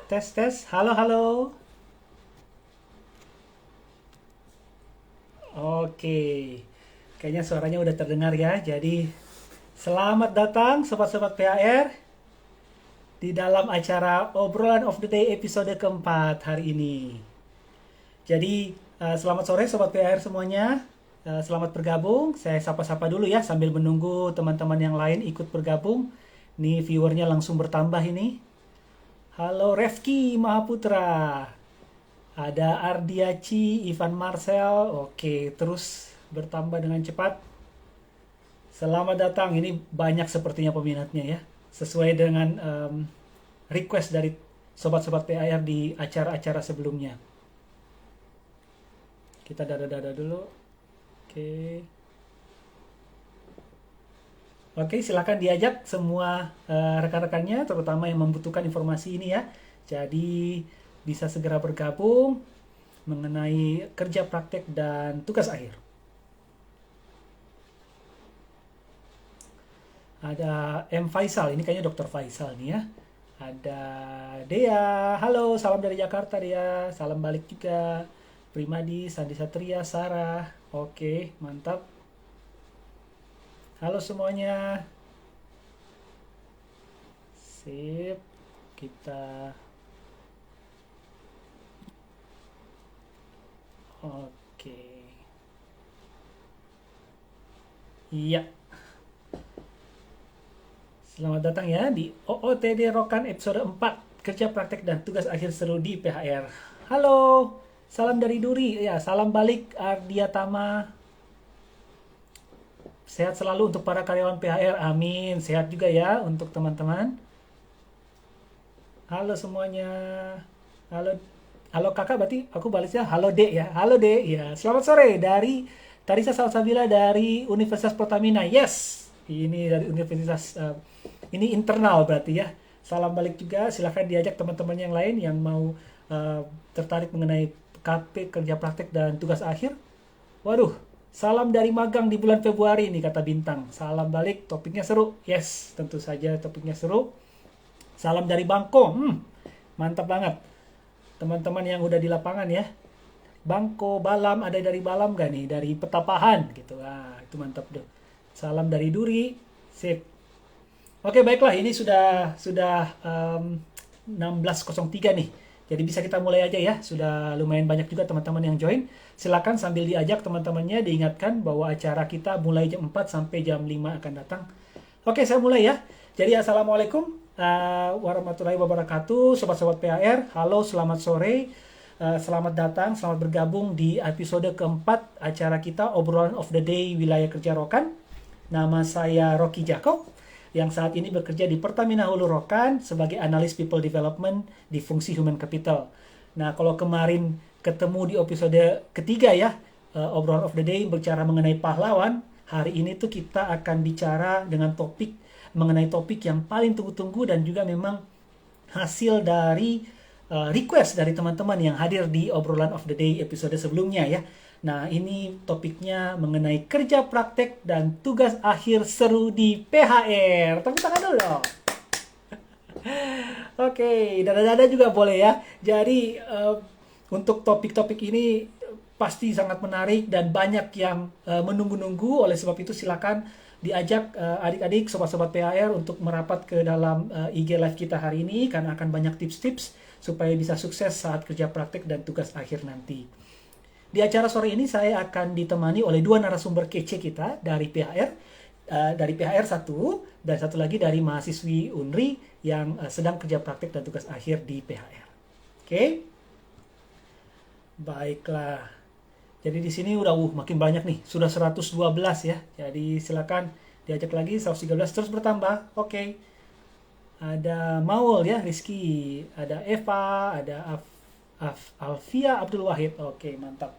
Tes tes. Halo halo. Oke. Kayaknya suaranya udah terdengar ya. Jadi selamat datang sobat-sobat PHR di dalam acara obrolan of the day episode keempat hari ini. Jadi selamat sore sobat PHR semuanya. Selamat bergabung. Saya sapa-sapa dulu ya sambil menunggu teman-teman yang lain ikut bergabung. Nih viewernya langsung bertambah ini. Halo Refki Mahaputra. Ada Ardiaci, Ivan Marcel. Oke, terus bertambah dengan cepat. Selamat datang. Ini banyak sepertinya peminatnya ya. Sesuai dengan request dari sobat-sobat PAR di acara-acara sebelumnya. Kita dada-dada dulu. Oke. Oke, silakan diajak semua rekan-rekannya, terutama yang membutuhkan informasi ini ya. Jadi bisa segera bergabung mengenai kerja praktek dan tugas akhir. Ada M. Faisal, ini kayaknya Dokter Faisal nih ya. Ada Dea, halo, salam dari Jakarta Dea, salam balik juga. Primadi, Sandi Satria, Sarah, oke, mantap. Halo semuanya, sip, kita, oke, iya. Selamat datang ya di OOTD Rokan episode 4 kerja praktek dan tugas akhir seru di PHR. Halo, salam dari Duri. Ya, salam balik Ardiatama. Sehat selalu untuk para karyawan PHR. Amin. Sehat juga ya untuk teman-teman. Halo semuanya. Halo, halo kakak berarti aku balasnya halo Dek ya. Halo Dek. Ya, selamat sore dari Tarisa Salsabila dari Universitas Pertamina. Yes. Ini dari universitas ini internal berarti ya. Salam balik juga. Silahkan diajak teman-teman yang lain yang mau tertarik mengenai KP kerja praktek dan tugas akhir. Waduh, salam dari magang di bulan Februari nih kata Bintang. Salam balik, topiknya seru. Yes, tentu saja topiknya seru. Salam dari Bangko. Mantap banget. Teman-teman yang udah di lapangan ya. Bangko, Balam, ada dari Balam gak nih? Dari Petapahan gitu. Ah, itu mantap deh. Salam dari Duri. Sip. Oke, baiklah. Ini sudah 16.03 nih. Jadi bisa kita mulai aja ya. Sudah lumayan banyak juga teman-teman yang join. Silakan sambil diajak teman-temannya diingatkan bahwa acara kita mulai jam 4 sampai jam 5 akan datang. Oke, saya mulai ya. Jadi assalamualaikum warahmatullahi wabarakatuh, sobat-sobat PAR. Halo, selamat sore. Selamat datang, selamat bergabung di episode keempat acara kita obrolan of the day wilayah kerja Rokan. Nama saya Rocky Jacob yang saat ini bekerja di Pertamina Hulu Rokan sebagai analis people development di fungsi human capital. Nah, kalau kemarin ketemu di episode ketiga ya, obrolan of the day berbicara mengenai pahlawan, hari ini tuh kita akan bicara dengan mengenai topik yang paling tunggu-tunggu dan juga memang hasil dari request dari teman-teman yang hadir di obrolan of the day episode sebelumnya ya. Nah, ini topiknya mengenai kerja praktek dan tugas akhir seru di PHR. Tepuk tangan dulu dong. Oke, dada-dada juga boleh ya. Jadi, untuk topik-topik ini pasti sangat menarik dan banyak yang menunggu-nunggu. Oleh sebab itu silakan diajak adik-adik, sobat-sobat PHR untuk merapat ke dalam IG live kita hari ini karena akan banyak tips-tips supaya bisa sukses saat kerja praktek dan tugas akhir nanti. Di acara sore ini saya akan ditemani oleh dua narasumber kece kita dari PHR, dari PHR 1 dan satu lagi dari mahasiswi UNRI yang sedang kerja praktek dan tugas akhir di PHR. Oke? Baiklah. Jadi di sini udah makin banyak nih, sudah 112 ya. Jadi silakan diajak lagi 113 terus bertambah. Oke. Ada Maul ya, Rizky, ada Eva, ada Alfia Abdul Wahid. Oke, mantap.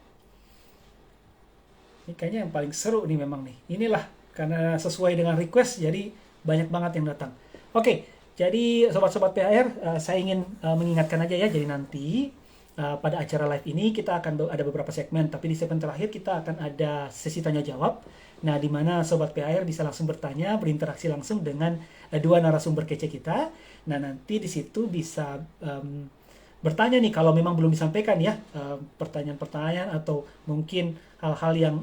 Ini kayaknya yang paling seru nih memang nih. Inilah karena sesuai dengan request jadi banyak banget yang datang. Oke, jadi sobat-sobat PHR, saya ingin mengingatkan aja ya. Jadi nanti pada acara live ini kita akan ada beberapa segmen, tapi di segmen terakhir kita akan ada sesi tanya jawab. Nah, di mana sobat PHR bisa langsung bertanya, berinteraksi langsung dengan dua narasumber kece kita. Nah, nanti di situ bisa bertanya nih kalau memang belum disampaikan ya, pertanyaan-pertanyaan atau mungkin hal-hal yang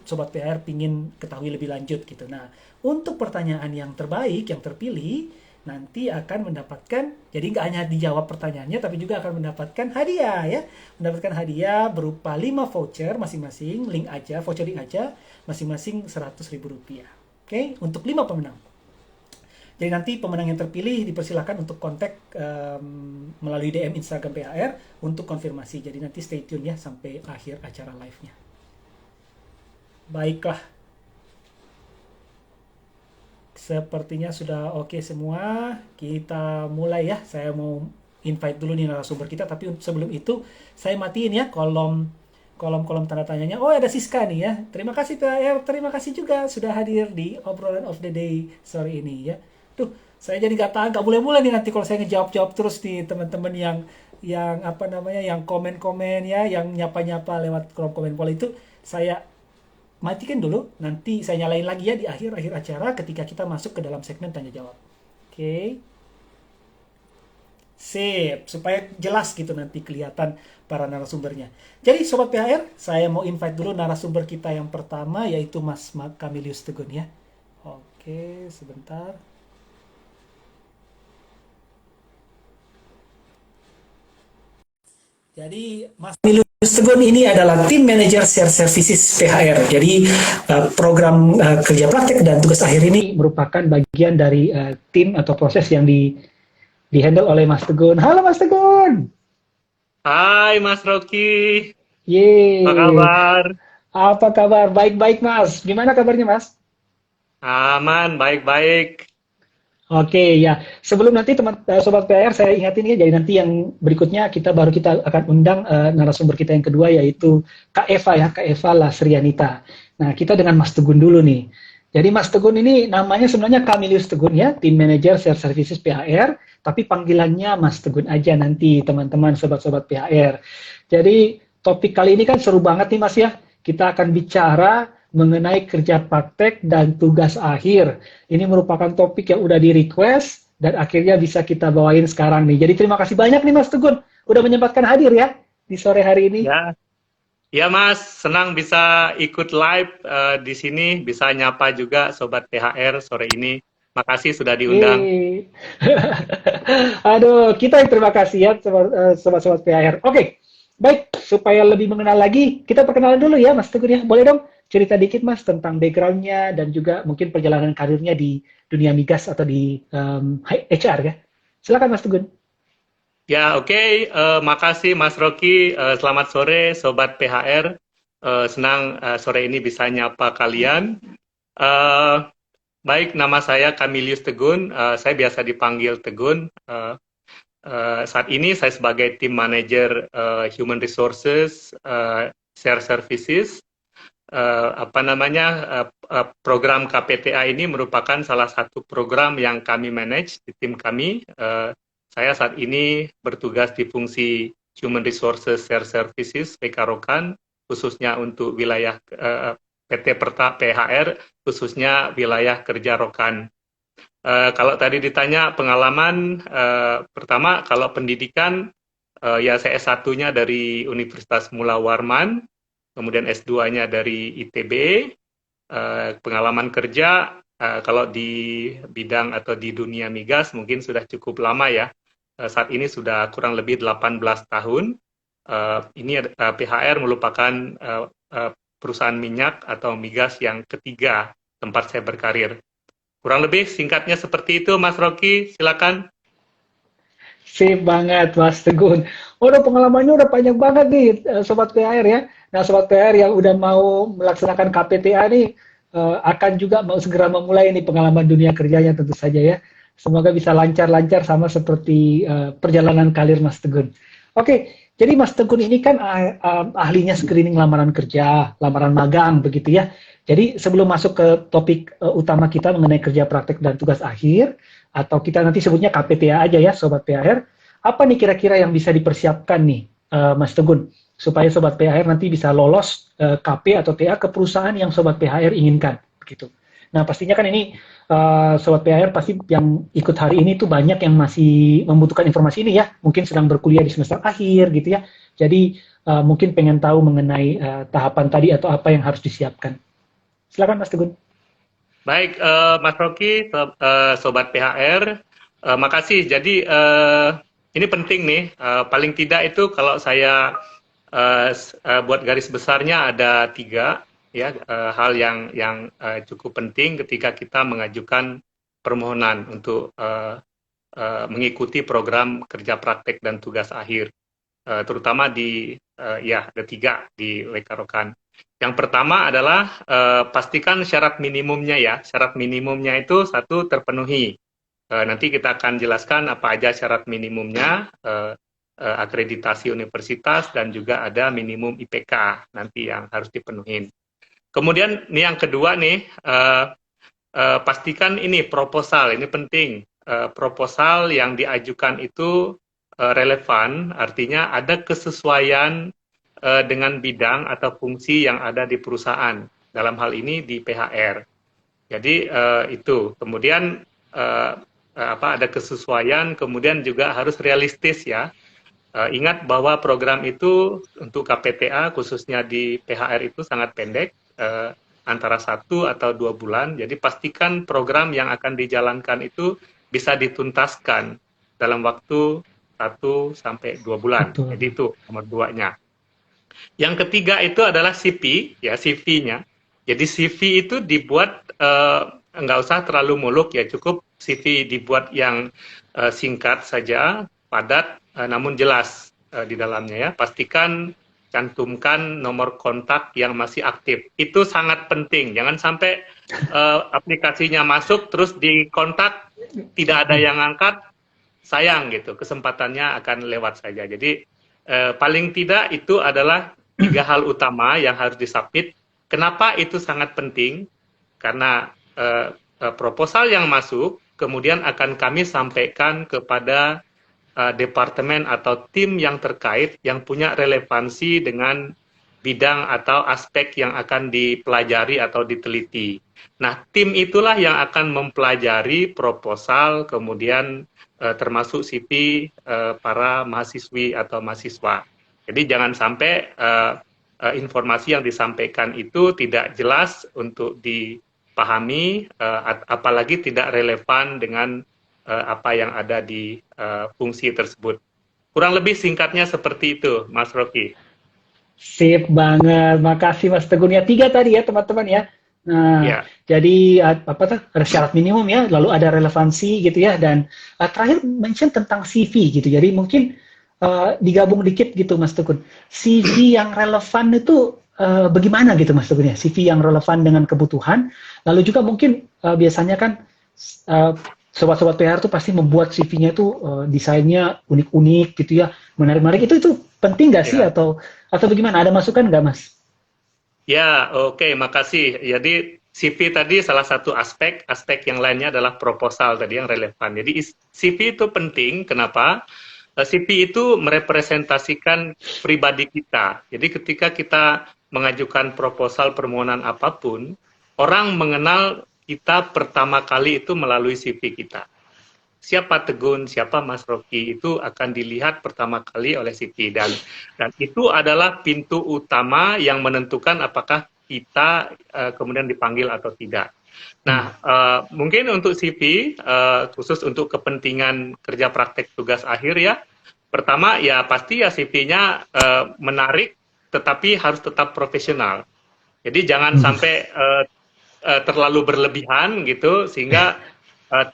Sobat PR pingin ketahui lebih lanjut gitu. Nah, untuk pertanyaan yang terbaik, yang terpilih, nanti akan mendapatkan, jadi nggak hanya dijawab pertanyaannya, tapi juga akan mendapatkan hadiah ya. Mendapatkan hadiah berupa 5 voucher masing-masing, voucher link aja, masing-masing Rp100.000. Oke, untuk 5 pemenang. Jadi nanti pemenang yang terpilih dipersilakan untuk kontak melalui DM Instagram PHR untuk konfirmasi. Jadi nanti stay tune ya sampai akhir acara live-nya. Baiklah. Sepertinya sudah oke semua. Kita mulai ya. Saya mau invite dulu nih narasumber kita. Tapi sebelum itu saya matiin ya kolom tanda tanyanya. Oh, ada Siska nih ya. Terima kasih PHR. Terima kasih juga sudah hadir di obrolan of the day sore ini ya. Tuh, saya jadi nggak tahan, nggak boleh-boleh nih nanti kalau saya ngejawab-jawab terus nih teman-teman yang apa namanya, yang komen-komen ya, yang nyapa-nyapa lewat kolom komen pola itu, saya matikan dulu. Nanti saya nyalain lagi ya di akhir-akhir acara ketika kita masuk ke dalam segmen tanya jawab. Oke. Sip, supaya jelas gitu nanti kelihatan para narasumbernya. Jadi Sobat PHR, saya mau invite dulu narasumber kita yang pertama yaitu Mas Kamilius Tegun ya. Oke, sebentar. Jadi Mas Kamilius Tegun ini adalah Tim Manager Share Services PHR. Jadi program kerja praktek dan tugas akhir ini merupakan bagian dari tim atau proses yang di-handle oleh Mas Tegun. Halo Mas Tegun. Hai Mas Rocky. Yeay. Apa kabar? Apa kabar? Baik-baik Mas. Gimana kabarnya Mas? Aman, baik-baik. Oke ya, sebelum nanti Sobat PR saya ingatin ya, jadi nanti yang berikutnya kita akan undang narasumber kita yang kedua yaitu Kak Eva ya, Kak Eva Lasrianita. Nah kita dengan Mas Tegun dulu nih. Jadi Mas Tegun ini namanya sebenarnya Kamilius Tegun ya, Tim Manager Share Services PHR, tapi panggilannya Mas Tegun aja nanti teman-teman sobat-sobat PHR. Jadi topik kali ini kan seru banget nih Mas ya, kita akan bicara mengenai kerja praktek dan tugas akhir. Ini merupakan topik yang udah di-request dan akhirnya bisa kita bawain sekarang nih. Jadi terima kasih banyak nih Mas Tegun, udah menyempatkan hadir ya di sore hari ini. Ya Mas, senang bisa ikut live di sini, bisa nyapa juga Sobat PHR sore ini. Makasih sudah diundang. Aduh, kita yang terima kasih ya Sobat-Sobat PHR. Oke, baik, supaya lebih mengenal lagi, kita perkenalan dulu ya Mas Tegun ya. Boleh dong cerita dikit Mas tentang background-nya dan juga mungkin perjalanan karirnya di dunia migas atau di HR ya. Silakan Mas Tegun. Ya oke. Makasih Mas Rocky. Selamat sore Sobat PHR. Senang sore ini bisa nyapa kalian. Baik, nama saya Kamilius Tegun. Saya biasa dipanggil Tegun. Saat ini saya sebagai Team Manager Human Resources Share Services. Program KPTA ini merupakan salah satu program yang kami manage di tim kami. Saya saat ini bertugas di fungsi Human Resources Share Services PK Rokan, khususnya untuk wilayah PT Perta PHR, khususnya wilayah kerja Rokan. Kalau tadi ditanya pengalaman, pertama kalau pendidikan, ya saya S1-nya dari Universitas Mula Warman, kemudian S2-nya dari ITB, pengalaman kerja, kalau di bidang atau di dunia migas mungkin sudah cukup lama ya, saat ini sudah kurang lebih 18 tahun, ini PHR merupakan perusahaan minyak atau migas yang ketiga tempat saya berkarir. Kurang lebih singkatnya seperti itu Mas Rocky, silakan. Sip banget Mas Tegun. Udah pengalamannya udah panjang banget nih Sobat PR ya. Nah Sobat PR yang udah mau melaksanakan KPTA nih akan juga mau segera memulai nih pengalaman dunia kerjanya tentu saja ya. Semoga bisa lancar-lancar sama seperti perjalanan karir Mas Tegun. Oke, jadi Mas Tegun ini kan ahlinya screening lamaran kerja, lamaran magang begitu ya. Jadi sebelum masuk ke topik utama kita mengenai kerja praktek dan tugas akhir, atau kita nanti sebutnya KPTA aja ya Sobat PR, apa nih kira-kira yang bisa dipersiapkan nih Mas Tegun, supaya Sobat PR nanti bisa lolos KP atau TA ke perusahaan yang Sobat PR inginkan, begitu. Nah, pastinya kan ini Sobat PHR pasti yang ikut hari ini tuh banyak yang masih membutuhkan informasi ini ya. Mungkin sedang berkuliah di semester akhir gitu ya. Jadi mungkin pengen tahu mengenai tahapan tadi atau apa yang harus disiapkan. Silakan Mas Tegun. Baik, Mas Rocky, Sobat PHR, makasih. Jadi ini penting nih, paling tidak itu kalau saya buat garis besarnya ada tiga ya hal yang cukup penting ketika kita mengajukan permohonan untuk mengikuti program kerja praktek dan tugas akhir, terutama di ya ada tiga di Wekarokan. Yang pertama adalah pastikan syarat minimumnya ya. Syarat minimumnya itu satu terpenuhi. Nanti kita akan jelaskan apa aja syarat minimumnya, akreditasi universitas dan juga ada minimum IPK nanti yang harus dipenuhi. Kemudian ini yang kedua nih, pastikan ini proposal, ini penting. Proposal yang diajukan itu relevan, artinya ada kesesuaian dengan bidang atau fungsi yang ada di perusahaan, dalam hal ini di PHR. Jadi itu. Kemudian ada kesesuaian, kemudian juga harus realistis ya. Ingat bahwa program itu untuk KPTA khususnya di PHR itu sangat pendek, antara 1 atau 2 bulan. Jadi pastikan program yang akan dijalankan itu bisa dituntaskan dalam waktu 1 sampai 2 bulan. Betul. Jadi itu nomor 2-nya. Yang ketiga itu adalah CV, ya CV-nya. Jadi CV itu dibuat nggak usah terlalu muluk ya, cukup CV dibuat yang singkat saja, padat, namun jelas di dalamnya ya. Pastikan cantumkan nomor kontak yang masih aktif. Itu sangat penting. Jangan sampai aplikasinya masuk terus di kontak tidak ada yang angkat, sayang gitu. Kesempatannya akan lewat saja. Jadi paling tidak itu adalah 3 hal utama yang harus disubmit. Kenapa itu sangat penting? Karena proposal yang masuk kemudian akan kami sampaikan kepada departemen atau tim yang terkait yang punya relevansi dengan bidang atau aspek yang akan dipelajari atau diteliti. Nah, tim itulah yang akan mempelajari proposal, kemudian termasuk CV para mahasiswi atau mahasiswa. Jadi jangan sampai informasi yang disampaikan itu tidak jelas untuk dipahami, apalagi tidak relevan dengan apa yang ada di fungsi tersebut. Kurang lebih singkatnya seperti itu, Mas Rocky. Sip banget, makasih Mas Tegun ya. 3 tadi ya teman-teman ya. Nah, Ya. jadi apa tuh syarat minimum ya, lalu ada relevansi gitu ya, dan terakhir mention tentang CV gitu. Jadi mungkin digabung dikit gitu Mas Tegun. CV yang relevan itu bagaimana gitu Mas Tegun ya? CV yang relevan dengan kebutuhan. Lalu juga mungkin biasanya kan sobat-sobat PR tuh pasti membuat CV-nya itu desainnya unik-unik gitu ya, menarik-menarik. Itu penting nggak sih Ya. atau bagaimana? Ada masukan nggak Mas? Ya, oke, makasih. Jadi CV tadi salah satu aspek yang lainnya adalah proposal tadi yang relevan. Jadi CV itu penting, kenapa? CV itu merepresentasikan pribadi kita. Jadi ketika kita mengajukan proposal permohonan apapun, orang mengenal kita pertama kali itu melalui CV kita. Siapa Tegun, siapa Mas Rocky, itu akan dilihat pertama kali oleh CV, dan itu adalah pintu utama yang menentukan apakah kita kemudian dipanggil atau tidak. Nah, mungkin untuk CV khusus untuk kepentingan kerja praktek tugas akhir ya, pertama ya pasti ya CV-nya menarik, tetapi harus tetap profesional. Jadi jangan sampai terlalu berlebihan gitu sehingga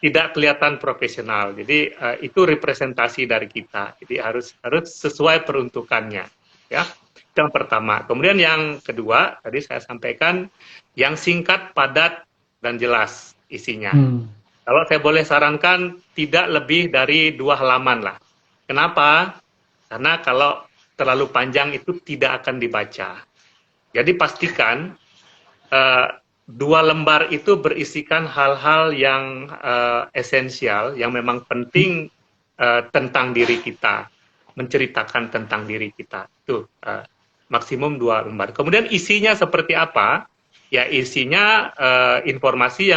tidak kelihatan profesional. Jadi itu representasi dari kita. Jadi harus sesuai peruntukannya, ya. Itu yang pertama. Kemudian yang kedua, tadi saya sampaikan yang singkat, padat, dan jelas isinya. Kalau saya boleh sarankan, tidak lebih dari 2 halaman lah. Kenapa? Karena kalau terlalu panjang itu tidak akan dibaca. Jadi pastikan 2 lembar itu berisikan hal-hal yang esensial, yang memang penting tentang diri kita, menceritakan tentang diri kita. Itu maksimum 2 lembar. Kemudian isinya seperti apa? ya isinya informasi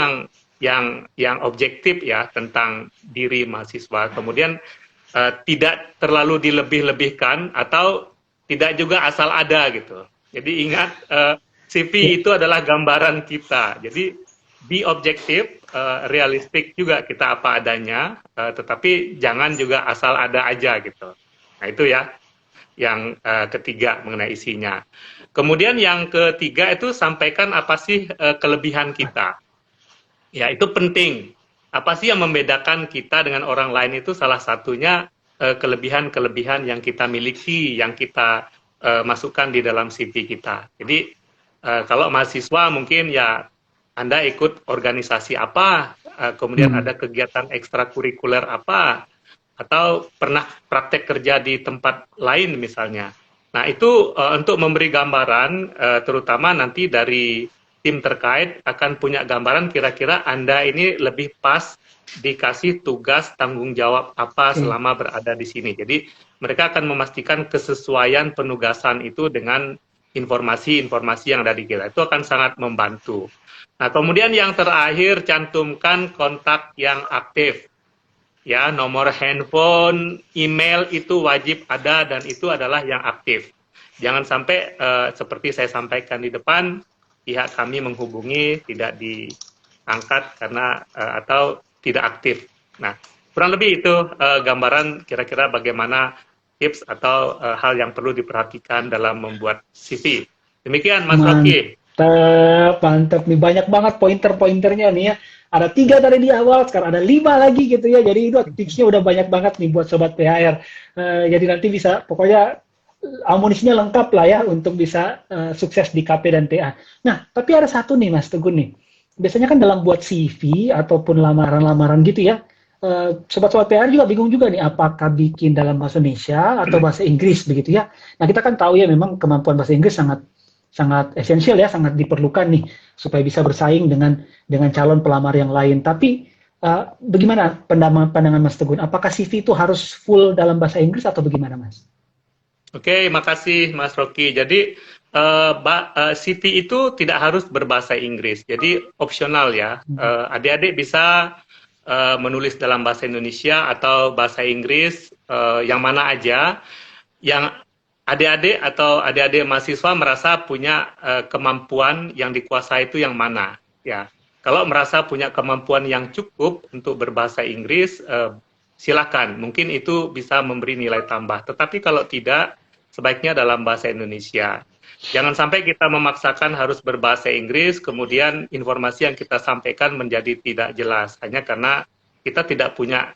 yang objektif ya tentang diri mahasiswa. Kemudian tidak terlalu dilebih-lebihkan atau tidak juga asal ada gitu. Jadi ingat CV itu adalah gambaran kita. Jadi be objektif, realistik juga kita apa adanya, tetapi jangan juga asal ada aja gitu. Nah itu ya yang ketiga mengenai isinya. Kemudian yang ketiga itu sampaikan apa sih kelebihan kita. Ya itu penting. Apa sih yang membedakan kita dengan orang lain itu salah satunya kelebihan-kelebihan yang kita miliki, yang kita masukkan di dalam CV kita. Jadi kalau mahasiswa mungkin ya Anda ikut organisasi apa, kemudian ada kegiatan ekstrakurikuler apa, atau pernah praktek kerja di tempat lain misalnya. Nah itu untuk memberi gambaran, terutama nanti dari tim terkait akan punya gambaran kira-kira Anda ini lebih pas dikasih tugas tanggung jawab apa selama berada di sini. Jadi mereka akan memastikan kesesuaian penugasan itu dengan informasi-informasi yang ada di kita. Itu akan sangat membantu. Nah, kemudian yang terakhir cantumkan kontak yang aktif. Ya, nomor handphone, email itu wajib ada dan itu adalah yang aktif. Jangan sampai seperti saya sampaikan di depan, pihak kami menghubungi tidak diangkat karena atau tidak aktif. Nah, kurang lebih itu gambaran kira-kira bagaimana tips atau hal yang perlu diperhatikan dalam membuat CV. Demikian Mas Rocky. Mantap nih, banyak banget pointer-pointernya nih ya. Ada 3 tadi di awal, sekarang ada 5 lagi gitu ya. Jadi itu tipsnya udah banyak banget nih buat Sobat PHR. Jadi nanti bisa, pokoknya amunisinya lengkap lah ya untuk bisa sukses di KP dan TA. Nah, tapi ada satu nih Mas Tegun nih. Biasanya kan dalam buat CV ataupun lamaran-lamaran gitu ya, Sobat-sobat PR juga bingung juga nih, apakah bikin dalam bahasa Indonesia atau bahasa Inggris begitu ya. Nah, kita kan tahu ya memang kemampuan bahasa Inggris sangat esensial ya, sangat diperlukan nih supaya bisa bersaing dengan calon pelamar yang lain. Tapi bagaimana pandangan Mas Tegun? Apakah CV itu harus full dalam bahasa Inggris atau bagaimana, Mas? Oke, makasih Mas Rocky. Jadi CV itu tidak harus berbahasa Inggris. Jadi opsional ya. Adik-adik bisa menulis dalam bahasa Indonesia atau bahasa Inggris yang mana aja. Yang adik-adik atau adik-adik mahasiswa merasa punya kemampuan yang dikuasai itu yang mana ya. Kalau merasa punya kemampuan yang cukup untuk berbahasa Inggris, silakan, mungkin itu bisa memberi nilai tambah. Tetapi kalau tidak, sebaiknya dalam bahasa Indonesia. Jangan sampai kita memaksakan harus berbahasa Inggris, kemudian informasi yang kita sampaikan menjadi tidak jelas hanya karena kita tidak punya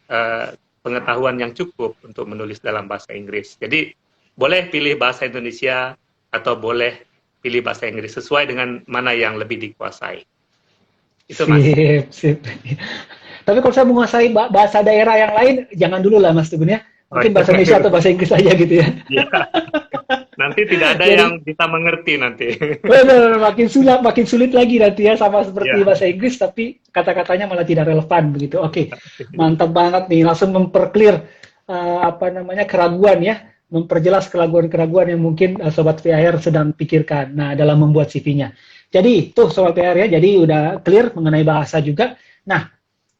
pengetahuan yang cukup untuk menulis dalam bahasa Inggris. Jadi boleh pilih bahasa Indonesia atau boleh pilih bahasa Inggris sesuai dengan mana yang lebih dikuasai. Itu Mas. Sip. Tapi kalau saya menguasai bahasa daerah yang lain, jangan dulu lah Mas Tegun ya. Mungkin bahasa Indonesia atau bahasa Inggris aja gitu ya. Nanti tidak ada yang bisa mengerti nanti. Benar, makin sulit lagi nanti ya, sama seperti bahasa Inggris tapi kata-katanya malah tidak relevan begitu. Oke. Mantap banget nih, langsung memperclear keraguan ya, memperjelas keraguan-keraguan yang mungkin Sobat VR sedang pikirkan. Nah, dalam membuat CV-nya. Jadi, tuh Sobat VR ya, jadi udah clear mengenai bahasa juga. Nah,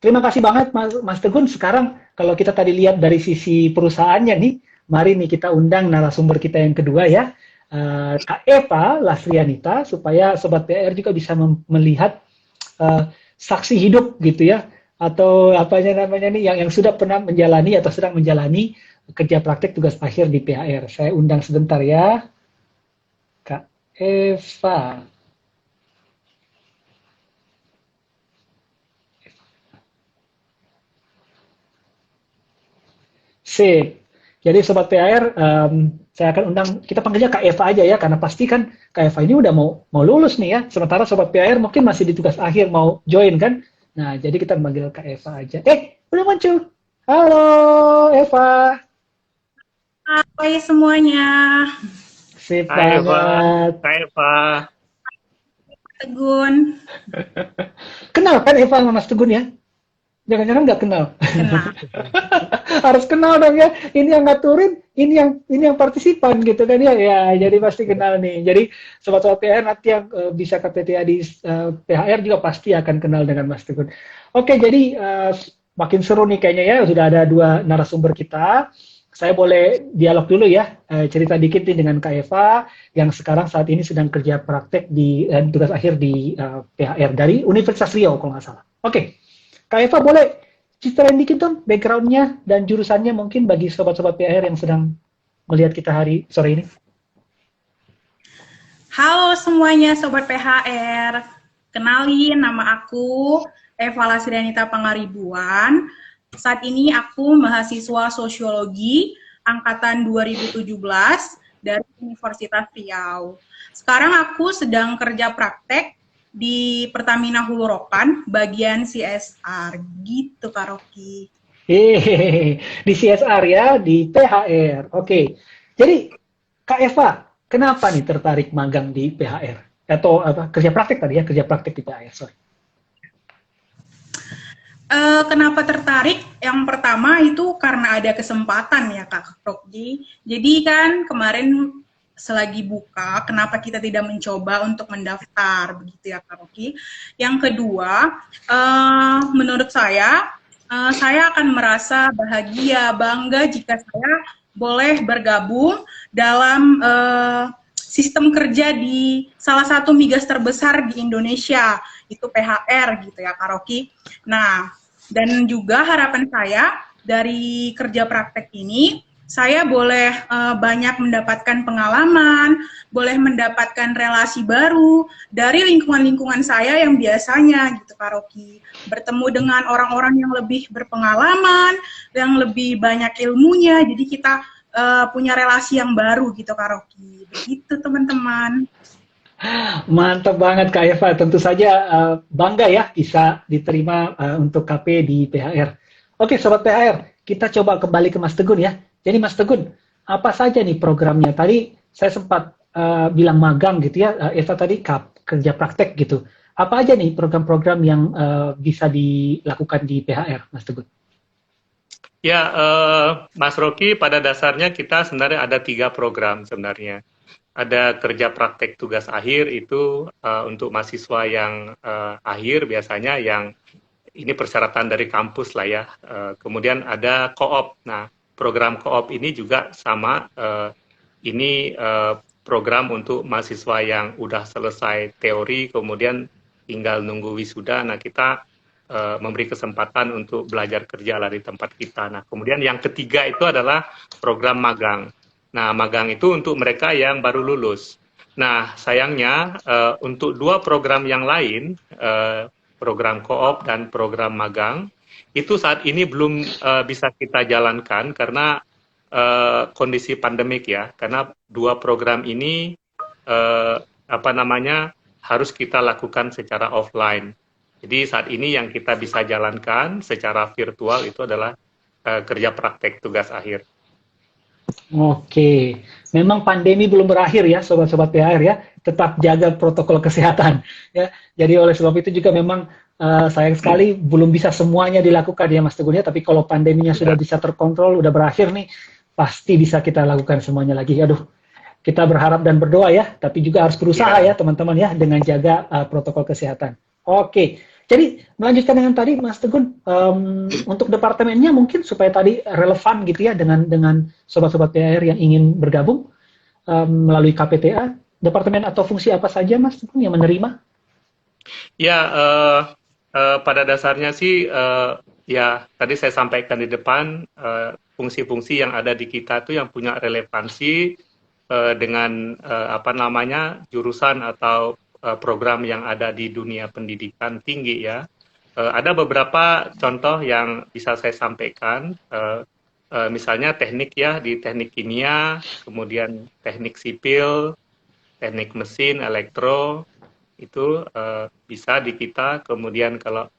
terima kasih banget Mas Tegun. Sekarang kalau kita tadi lihat dari sisi perusahaannya nih, mari nih kita undang narasumber kita yang kedua ya, Kak Eva Lasrianita, supaya Sobat PR juga bisa melihat saksi hidup gitu ya, atau namanya nih yang sudah pernah menjalani atau sedang menjalani kerja praktek tugas akhir di PR. Saya undang sebentar ya, Kak Eva. Sip. Jadi Sobat PR, saya akan undang, kita panggilnya Kak Eva aja ya, karena pasti kan Kak Eva ini udah mau lulus nih ya, sementara Sobat PR mungkin masih di tugas akhir mau join kan. Nah, jadi kita panggil Kak Eva aja. Udah muncul. Halo Eva. Hai semuanya. Sip Hai banget. Kak Eva. Tegun. Kenal kan Eva sama Mas Tegun ya? Jangan-jangan nggak kenal. Kenal. Harus kenal dong ya. Ini yang ngaturin, ini yang partisipan gitu kan ya. Ya, jadi pasti kenal nih. Jadi sobat-sobat PHR nanti yang bisa KPTA di PHR juga pasti akan kenal dengan Mas Tegun. Oke, jadi makin seru nih kayaknya ya. Sudah ada dua narasumber kita. Saya boleh dialog dulu ya, cerita dikit nih dengan Kak Eva yang sekarang saat ini sedang kerja praktek di tugas akhir di PHR dari Universitas Riau kalau nggak salah. Oke, Kak Eva boleh ceritain dikit dong background-nya dan jurusannya mungkin bagi sobat-sobat PHR yang sedang melihat kita sore ini. Halo semuanya Sobat PHR. Kenalin, nama aku Eva Lasrianita Pangaribuan. Saat ini aku mahasiswa sosiologi angkatan 2017 dari Universitas Riau. Sekarang aku sedang kerja praktek di Pertamina Hulu Rokan, bagian CSR. Gitu, Kak Rocky. Hehehe, di CSR ya, di PHR. Oke, jadi Kak Eva, kenapa nih tertarik magang di PHR? Atau apa, kerja praktek tadi ya, kerja praktek di PHR, sorry. Kenapa tertarik? Yang pertama itu karena ada kesempatan ya Kak Rocky. Jadi kan kemarin selagi buka, kenapa kita tidak mencoba untuk mendaftar, begitu ya Kak Rocky. Yang kedua, menurut saya akan merasa bahagia, bangga jika saya boleh bergabung dalam sistem kerja di salah satu migas terbesar di Indonesia, itu PHR gitu ya Kak Rocky. Nah, dan juga harapan saya dari kerja praktek ini, saya boleh banyak mendapatkan pengalaman, boleh mendapatkan relasi baru dari lingkungan-lingkungan saya yang biasanya gitu Kak Rocky. Bertemu dengan orang-orang yang lebih berpengalaman, yang lebih banyak ilmunya, jadi kita punya relasi yang baru gitu Kak Rocky. Begitu teman-teman. Mantap banget Kak Eva, tentu saja bangga ya bisa diterima untuk KP di PHR. Oke Sobat PHR, kita coba kembali ke Mas Tegun ya. Jadi Mas Tegun, apa saja nih programnya? Tadi saya sempat bilang magang gitu ya, Eva tadi kerja praktek gitu. Apa aja nih program-program yang bisa dilakukan di PHR, Mas Tegun? Ya, Mas Rocky, pada dasarnya kita sebenarnya ada 3 program sebenarnya. Ada kerja praktek tugas akhir itu untuk mahasiswa yang akhir biasanya yang ini persyaratan dari kampus lah ya. Kemudian ada co-op. Nah, program co-op ini juga sama. Ini program untuk mahasiswa yang udah selesai teori, kemudian tinggal nunggu wisuda. Nah, kita memberi kesempatan untuk belajar kerja lah di tempat kita. Nah, kemudian yang ketiga itu adalah program magang. Nah, magang itu untuk mereka yang baru lulus. Nah, sayangnya untuk 2 program yang lain, program co-op dan program magang, itu saat ini belum bisa kita jalankan karena kondisi pandemik ya. Karena 2 program ini harus kita lakukan secara offline. Jadi saat ini yang kita bisa jalankan secara virtual itu adalah kerja praktek tugas akhir. Oke, memang pandemi belum berakhir ya, sobat-sobat PHR ya. Tetap jaga protokol kesehatan ya. Jadi oleh sebab itu juga memang sayang sekali belum bisa semuanya dilakukan ya Mas Tegun ya. Tapi kalau pandeminya sudah bisa terkontrol, udah berakhir nih, pasti bisa kita lakukan semuanya lagi. Aduh, kita berharap dan berdoa ya. Tapi juga harus berusaha ya teman-teman ya dengan jaga protokol kesehatan. Oke. Jadi melanjutkan dengan tadi Mas Tegun, untuk departemennya mungkin supaya tadi relevan gitu ya dengan sobat-sobat PHR yang ingin bergabung melalui KPTA, departemen atau fungsi apa saja Mas Tegun yang menerima? Ya, pada dasarnya sih ya tadi saya sampaikan di depan fungsi-fungsi yang ada di kita tuh yang punya relevansi dengan jurusan atau program yang ada di dunia pendidikan tinggi ya. Ada beberapa contoh yang bisa saya sampaikan, misalnya teknik ya, di teknik kimia, kemudian teknik sipil, teknik mesin, elektro, itu bisa di kita, kemudian kalau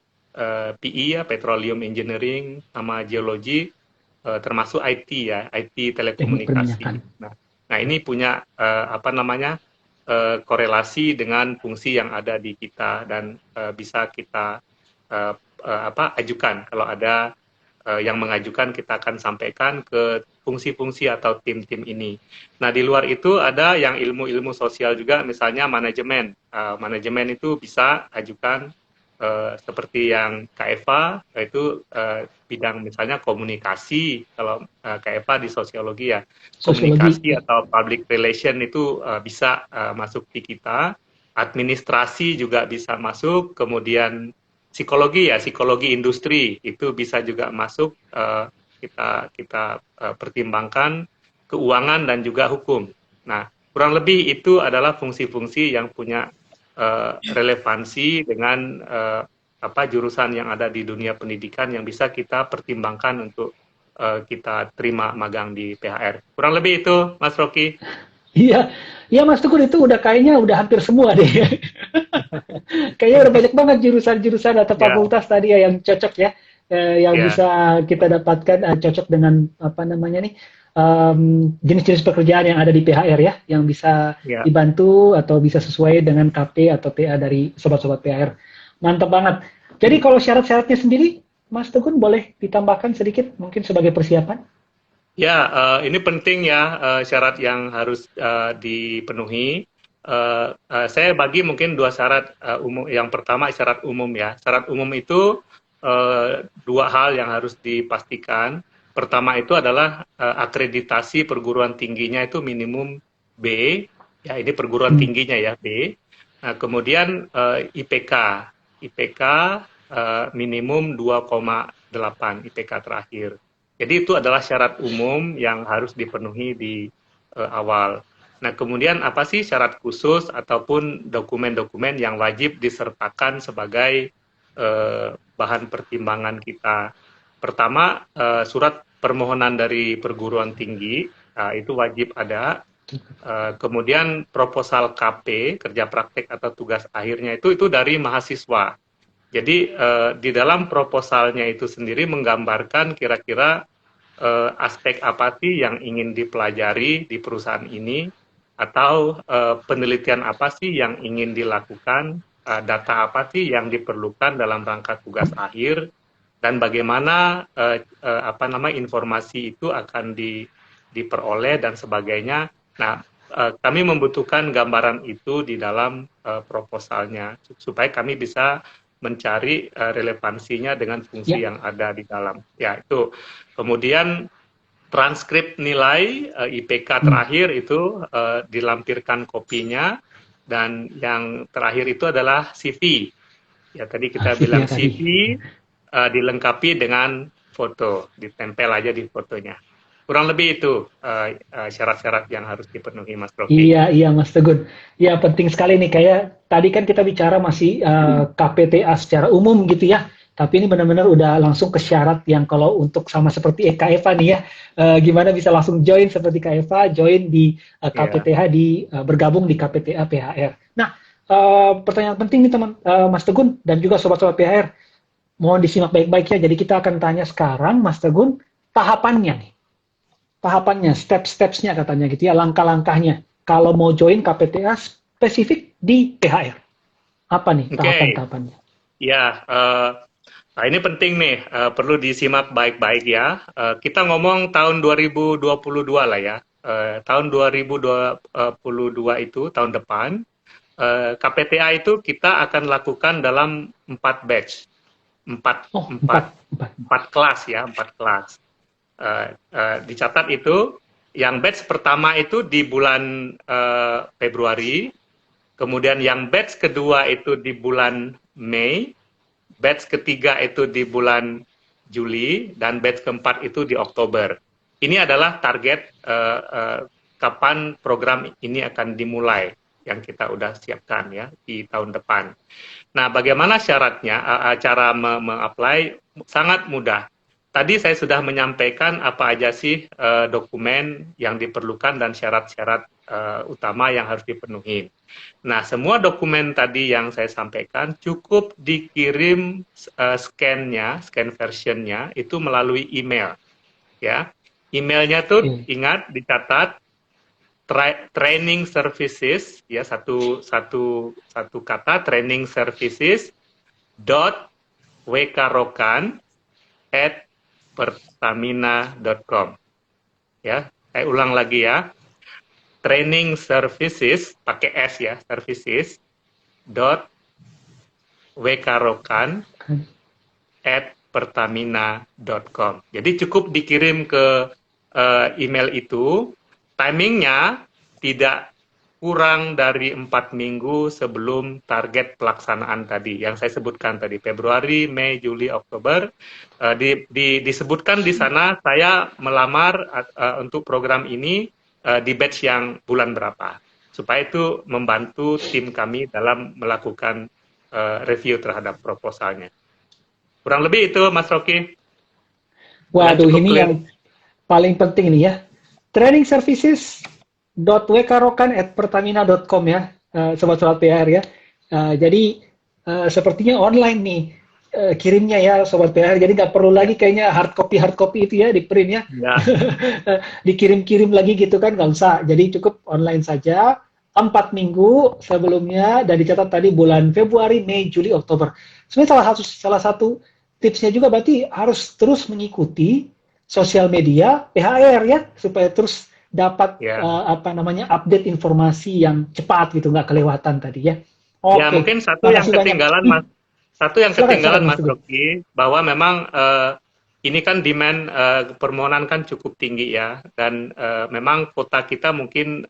PI ya, petroleum engineering, sama geologi, termasuk IT ya, IT telekomunikasi. Nah ini punya korelasi dengan fungsi yang ada di kita dan bisa kita ajukan. Kalau ada yang mengajukan, kita akan sampaikan ke fungsi-fungsi atau tim-tim ini. Nah, di luar itu ada yang ilmu-ilmu sosial juga, misalnya manajemen. Manajemen itu bisa ajukan seperti yang Kak Eva, itu bidang misalnya komunikasi, kalau Kak Eva di sosiologi ya, komunikasi atau public relation itu bisa masuk di kita, administrasi juga bisa masuk, kemudian psikologi ya, psikologi industri itu bisa juga masuk, kita pertimbangkan, keuangan dan juga hukum. Nah, kurang lebih itu adalah fungsi-fungsi yang punya relevansi dengan jurusan yang ada di dunia pendidikan yang bisa kita pertimbangkan untuk kita terima magang di PHR. Kurang lebih itu, Mas Rocky. Iya, iya Mas Teguh, itu kayaknya udah hampir semua deh. Kayaknya udah banyak banget jurusan-jurusan atau fakultas tadi ya yang cocok ya, yang bisa kita dapatkan cocok dengan apa namanya nih, jenis-jenis pekerjaan yang ada di PHR ya, yang bisa dibantu atau bisa sesuai dengan KP atau TA dari sobat-sobat PHR. Mantap banget. Jadi kalau syarat-syaratnya sendiri, Mas Teguh boleh ditambahkan sedikit mungkin sebagai persiapan? Ya, ini penting ya, syarat yang harus dipenuhi. Saya bagi mungkin dua syarat umum. Yang pertama syarat umum ya. Syarat umum itu dua hal yang harus dipastikan. Pertama itu adalah akreditasi perguruan tingginya itu minimum B, ya ini perguruan tingginya ya B. Nah, kemudian IPK minimum 2,8 IPK terakhir. Jadi itu adalah syarat umum yang harus dipenuhi di awal. Nah, kemudian apa sih syarat khusus ataupun dokumen-dokumen yang wajib disertakan sebagai bahan pertimbangan kita? Pertama, surat permohonan dari perguruan tinggi, itu wajib ada. Kemudian proposal KP, kerja praktek atau tugas akhirnya itu dari mahasiswa. Jadi di dalam proposalnya itu sendiri menggambarkan kira-kira aspek apa sih yang ingin dipelajari di perusahaan ini, atau penelitian apa sih yang ingin dilakukan, data apa sih yang diperlukan dalam rangka tugas akhir, dan bagaimana informasi itu akan diperoleh dan sebagainya. Nah, kami membutuhkan gambaran itu di dalam proposalnya supaya kami bisa mencari relevansinya dengan fungsi yang ada di dalam. Ya, itu. Kemudian transkrip nilai IPK terakhir itu dilampirkan kopinya, dan yang terakhir itu adalah CV. Ya, tadi kita bilang CV dilengkapi dengan foto, ditempel aja di fotonya. Kurang lebih itu syarat-syarat yang harus dipenuhi, Mas Rocky. Iya Mas Tegun. Ya penting sekali nih, kayak tadi kan kita bicara masih KPTA secara umum gitu ya. Tapi ini benar-benar udah langsung ke syarat yang kalau untuk sama seperti Kak Eva nih ya, gimana bisa langsung join seperti Kak Eva, join di KPTH, bergabung di KPTA PHR. Nah, pertanyaan penting nih teman Mas Tegun dan juga sobat-sobat PHR, mohon disimak baik-baik ya. Jadi kita akan tanya sekarang Mas Tegun tahapannya nih. Tahapannya, step-stepsnya katanya gitu ya, langkah-langkahnya. Kalau mau join KPTA spesifik di PHR. Apa nih tahapan-tahapannya? Ya, nah ini penting nih, perlu disimak baik-baik ya. Kita ngomong tahun 2022 lah ya. Tahun 2022 itu, tahun depan, KPTA itu kita akan lakukan dalam 4 batch. 4 kelas ya, 4 kelas. Dicatat itu, yang batch pertama itu di bulan Februari, kemudian yang batch kedua itu di bulan Mei, batch ketiga itu di bulan Juli, dan batch keempat itu di Oktober. Ini adalah target kapan program ini akan dimulai, yang kita udah siapkan ya di tahun depan. Nah, bagaimana syaratnya, cara me-apply? Sangat mudah. Tadi saya sudah menyampaikan apa aja sih dokumen yang diperlukan dan syarat-syarat utama yang harus dipenuhi. Nah, semua dokumen tadi yang saya sampaikan cukup dikirim scan versionnya itu melalui email. Ya, emailnya tuh ingat dicatat training services ya, satu kata, training services wkarokan@pertamina.com. Ya, saya ulang lagi ya. Training services pakai S ya, services wkarokan@pertamina.com. Jadi cukup dikirim ke email itu. Timingnya tidak kurang dari 4 minggu sebelum target pelaksanaan tadi yang saya sebutkan tadi, Februari, Mei, Juli, Oktober. Disebutkan di sana saya melamar untuk program ini di batch yang bulan berapa, supaya itu membantu tim kami dalam melakukan review terhadap proposalnya. Kurang lebih itu, Mas Rocky. Waduh, ini clear. yang paling penting ini ya. Training services .wkarokan@pertamina.com ya, sobat-sobat PR ya. Jadi sepertinya online nih kirimnya ya, sobat PR. Jadi nggak perlu lagi kayaknya hard copy itu ya, di print ya. Ya. Dikirim-kirim lagi gitu kan, nggak usah. Jadi cukup online saja. 4 minggu sebelumnya, dan dicatat tadi bulan Februari, Mei, Juli, Oktober. Sebenarnya salah satu tipsnya juga berarti harus terus mengikuti sosial media PHR ya, supaya terus dapat update informasi yang cepat gitu, nggak kelewatan tadi ya. Ya, mungkin satu yang ketinggalan Mas Rocky, bahwa memang ini kan demand permohonan kan cukup tinggi ya, dan memang kuota kita mungkin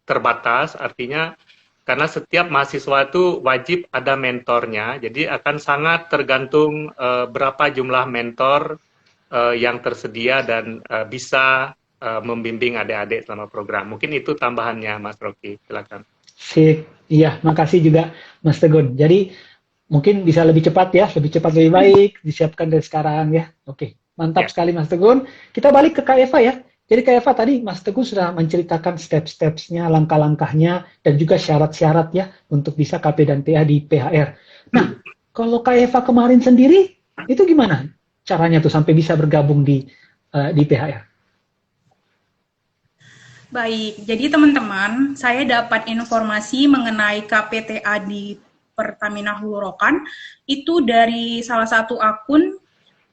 terbatas, artinya karena setiap mahasiswa itu wajib ada mentornya, jadi akan sangat tergantung berapa jumlah mentor yang tersedia dan bisa membimbing adik-adik selama program. Mungkin itu tambahannya, Mas Rocky. Silakan. Sip. Iya, makasih juga Mas Tegun. Jadi mungkin bisa lebih cepat ya, lebih baik, disiapkan dari sekarang ya. Oke, mantap sekali Mas Tegun. Kita balik ke Kak Eva ya. Jadi Kak Eva tadi Mas Tegun sudah menceritakan step-stepsnya, langkah-langkahnya, dan juga syarat-syarat ya untuk bisa KP dan TA di PHR. Nah, kalau Kak Eva kemarin sendiri, itu gimana caranya tuh sampai bisa bergabung di PHR? Baik, jadi teman-teman, saya dapat informasi mengenai KPTA di Pertamina Hulu Rokan itu dari salah satu akun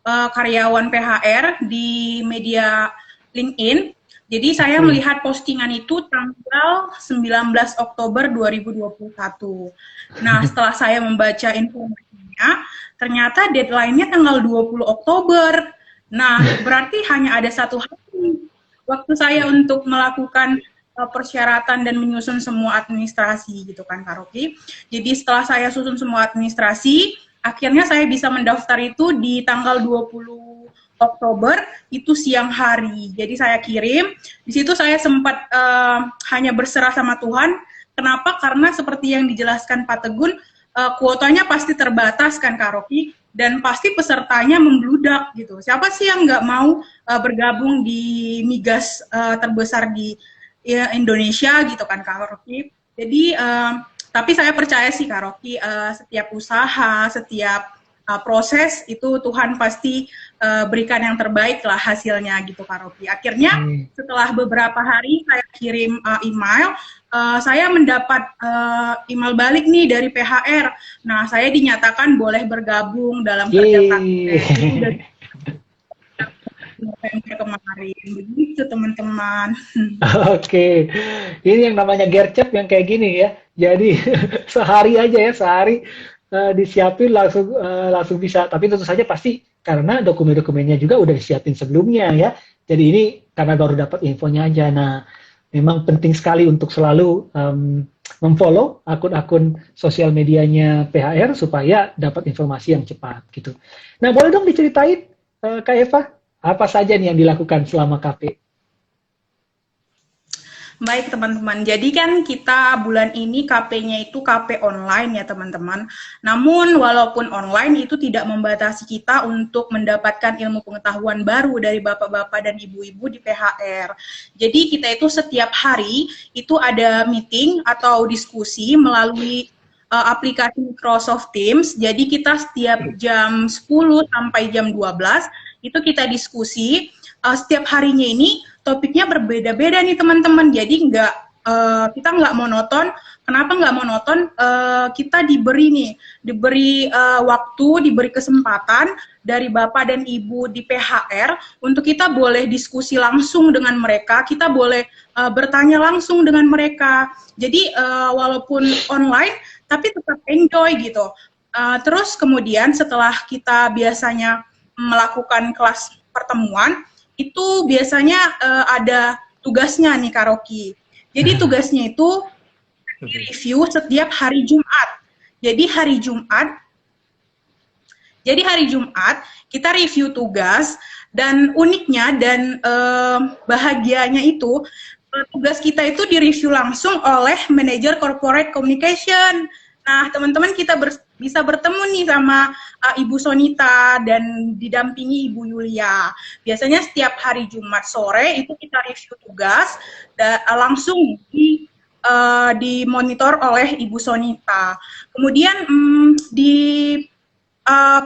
karyawan PHR di media LinkedIn. Jadi saya melihat postingan itu tanggal 19 Oktober 2021. Nah, setelah saya membaca informasinya, ternyata deadline-nya tanggal 20 Oktober. Nah, berarti hanya ada 1 hari waktu saya untuk melakukan persyaratan dan menyusun semua administrasi gitu kan, Kak Rocky. Jadi setelah saya susun semua administrasi, akhirnya saya bisa mendaftar itu di tanggal 20 Oktober, itu siang hari. Jadi saya kirim, di situ saya sempat hanya berserah sama Tuhan. Kenapa? Karena seperti yang dijelaskan Pak Tegun, kuotanya pasti terbatas kan, Kak Rocky, dan pasti pesertanya membludak gitu. Siapa sih yang nggak mau bergabung di migas terbesar di Indonesia gitu kan, Kak Rocky. Jadi tapi saya percaya sih, Kak Rocky, setiap usaha, setiap proses itu Tuhan pasti berikan yang terbaik lah hasilnya gitu, Kak Rocky. Akhirnya setelah beberapa hari saya kirim email, saya mendapat email balik nih dari PHR. Nah, saya dinyatakan boleh bergabung dalam kerja praktek dari November kemarin. Begitu, teman-teman. Oke, ini yang namanya gercep yang kayak gini ya. Jadi sehari aja ya, sehari disiapin langsung bisa. Tapi tentu saja pasti karena dokumen-dokumennya juga udah disiapin sebelumnya ya. Jadi ini karena baru dapat infonya aja. Nah, memang penting sekali untuk selalu memfollow akun-akun sosial medianya PHR supaya dapat informasi yang cepat gitu. Nah, boleh dong diceritain Kak Eva, apa saja nih yang dilakukan selama KP? Baik teman-teman, jadi kan kita bulan ini KP-nya itu KP online ya teman-teman. Namun walaupun online itu tidak membatasi kita untuk mendapatkan ilmu pengetahuan baru dari bapak-bapak dan ibu-ibu di PHR. Jadi kita itu setiap hari itu ada meeting atau diskusi melalui aplikasi Microsoft Teams. Jadi kita setiap jam 10 sampai jam 12 itu kita diskusi. Setiap harinya ini topiknya berbeda-beda nih teman-teman, jadi nggak kita nggak monoton. Kenapa nggak monoton? Kita diberi waktu, diberi kesempatan dari Bapak dan Ibu di PHR untuk kita boleh diskusi langsung dengan mereka, kita boleh bertanya langsung dengan mereka. Jadi walaupun online, tapi tetap enjoy gitu. Terus kemudian setelah kita biasanya melakukan kelas pertemuan, itu biasanya ada tugasnya nih Kak Rocky. Jadi tugasnya itu review setiap hari Jumat. Jadi hari Jumat kita review tugas, dan uniknya dan bahagianya itu tugas kita itu direview langsung oleh manajer corporate communication. Nah, teman-teman kita bisa bertemu nih sama Ibu Sonita dan didampingi Ibu Yulia. Biasanya setiap hari Jumat sore itu kita review tugas langsung dimonitor oleh Ibu Sonita. Kemudian di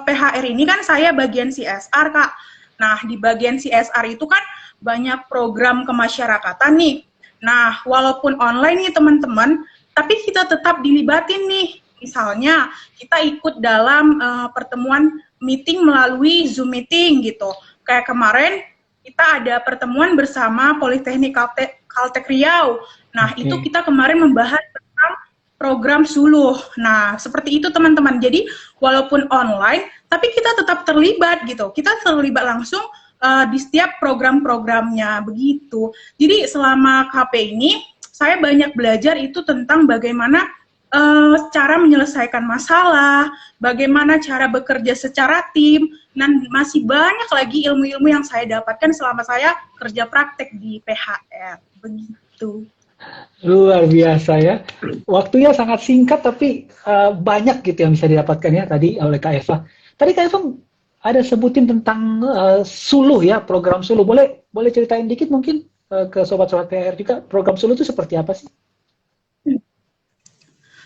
PHR ini kan saya bagian CSR, Kak. Nah, di bagian CSR itu kan banyak program kemasyarakatan nih. Nah, walaupun online nih teman-teman, tapi kita tetap dilibatin nih. Misalnya kita ikut dalam pertemuan meeting melalui Zoom meeting gitu. Kayak kemarin kita ada pertemuan bersama Politeknik Kaltek Riau. Nah, itu kita kemarin membahas tentang program Suluh. Nah, seperti itu teman-teman. Jadi walaupun online, tapi kita tetap terlibat gitu. Kita terlibat langsung di setiap program-programnya begitu. Jadi selama KP ini saya banyak belajar itu tentang bagaimana cara menyelesaikan masalah, bagaimana cara bekerja secara tim, dan masih banyak lagi ilmu-ilmu yang saya dapatkan selama saya kerja praktek di PHR. Begitu. Luar biasa ya. Waktunya sangat singkat tapi banyak gitu yang bisa didapatkan ya tadi oleh Kak Eva. Tadi Kak Eva ada sebutin tentang Suluh ya, program Suluh. Boleh ceritain dikit mungkin ke sobat-sobat PHR juga, program Suluh itu seperti apa sih?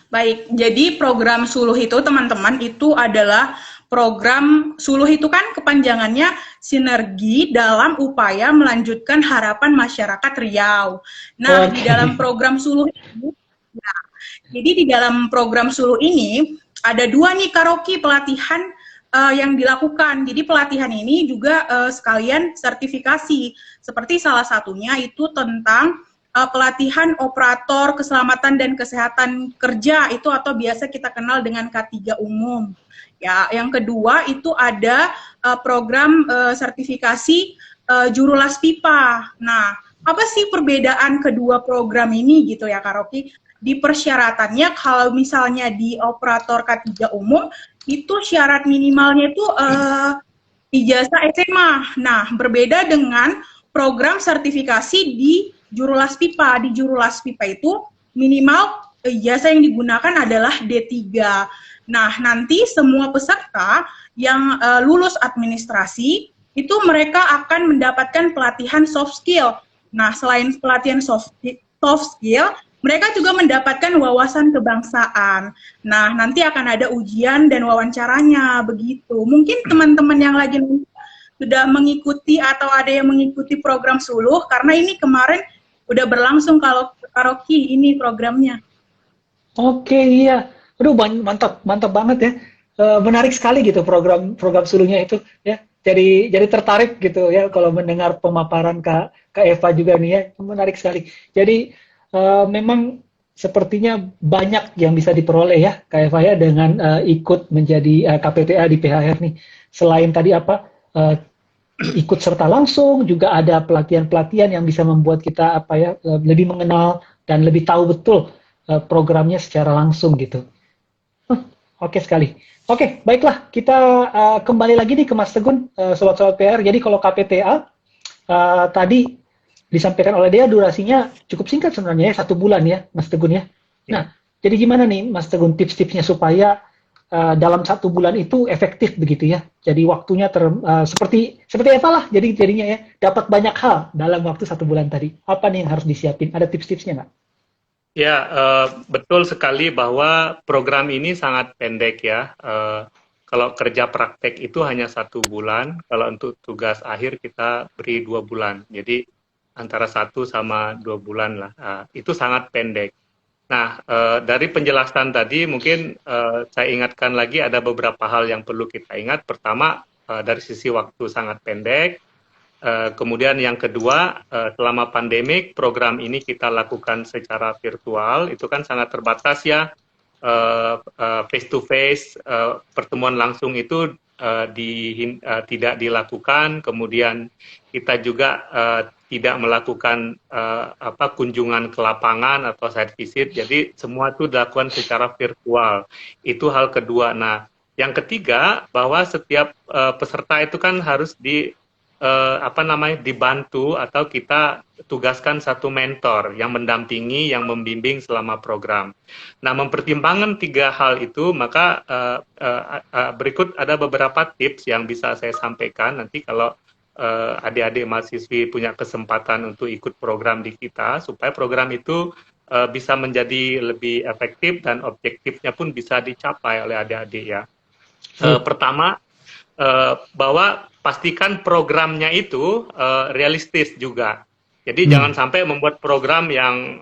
Baik, jadi program Suluh itu teman-teman itu adalah program Suluh itu kan kepanjangannya Sinergi dalam Upaya Melanjutkan Harapan Masyarakat Riau. Nah, di dalam program Suluh ini, jadi di dalam program Suluh ini ada dua nih Kak Rocky pelatihan yang dilakukan. Jadi pelatihan ini juga sekalian sertifikasi. Seperti salah satunya itu tentang pelatihan operator keselamatan dan kesehatan kerja itu atau biasa kita kenal dengan K3 umum. Ya, yang kedua itu ada program sertifikasi juru las pipa. Nah, apa sih perbedaan kedua program ini gitu ya Kak Rocky? Di persyaratannya kalau misalnya di operator K3 umum itu syarat minimalnya itu ijazah SMA. Nah, berbeda dengan program sertifikasi di juru las pipa. Di juru las pipa itu minimal ijazah yang digunakan adalah D3. Nah, nanti semua peserta yang lulus administrasi itu mereka akan mendapatkan pelatihan soft skill. Nah, selain pelatihan soft skill, mereka juga mendapatkan wawasan kebangsaan. Nah, nanti akan ada ujian dan wawancaranya begitu. Mungkin teman-teman yang lagi sudah mengikuti atau ada yang mengikuti program Suluh, karena ini kemarin udah berlangsung kalau Kak Rocky ini programnya. Oke, iya. Aduh, mantap banget ya. Menarik sekali gitu program Suluhnya itu ya. Jadi tertarik gitu ya kalau mendengar pemaparan Kak Eva juga nih ya. Menarik sekali. Jadi memang sepertinya banyak yang bisa diperoleh ya Kak Eva ya dengan ikut menjadi KPTA di PHR nih. Selain tadi ikut serta langsung, juga ada pelatihan-pelatihan yang bisa membuat kita lebih mengenal dan lebih tahu betul programnya secara langsung gitu. Oke sekali. Oke, baiklah kita kembali lagi nih ke Mas Tegun, sobat-sobat PR. Jadi kalau KPTA tadi disampaikan oleh dia durasinya cukup singkat sebenarnya ya, 1 bulan ya Mas Tegun ya. Nah, jadi gimana nih Mas Tegun tips-tipsnya supaya dalam 1 bulan itu efektif begitu ya. Jadi waktunya seperti Eva lah. Jadinya ya dapat banyak hal dalam waktu 1 bulan tadi. Apa nih yang harus disiapin? Ada tips-tipsnya nggak? Ya, betul sekali bahwa program ini sangat pendek ya. Kalau kerja praktek itu hanya 1 bulan. Kalau untuk tugas akhir kita beri 2 bulan. Jadi antara 1 sama 2 bulan lah. Itu sangat pendek. Nah, dari penjelasan tadi mungkin saya ingatkan lagi ada beberapa hal yang perlu kita ingat. Pertama, dari sisi waktu sangat pendek. Kemudian yang kedua, selama pandemik program ini kita lakukan secara virtual, itu kan sangat terbatas ya, face to face, pertemuan langsung itu tidak dilakukan. Kemudian kita juga tidak melakukan kunjungan ke lapangan atau site visit, jadi semua itu dilakukan secara virtual. Itu hal kedua. Nah, yang ketiga bahwa setiap peserta itu kan harus dibantu atau kita tugaskan satu mentor yang mendampingi, yang membimbing selama program. Nah, mempertimbangkan 3 hal itu, maka berikut ada beberapa tips yang bisa saya sampaikan nanti kalau adik-adik mahasiswi punya kesempatan untuk ikut program di kita, supaya program itu bisa menjadi lebih efektif dan objektifnya pun bisa dicapai oleh adik-adik ya. Pertama, bahwa pastikan programnya itu realistis juga. Jadi jangan sampai membuat program yang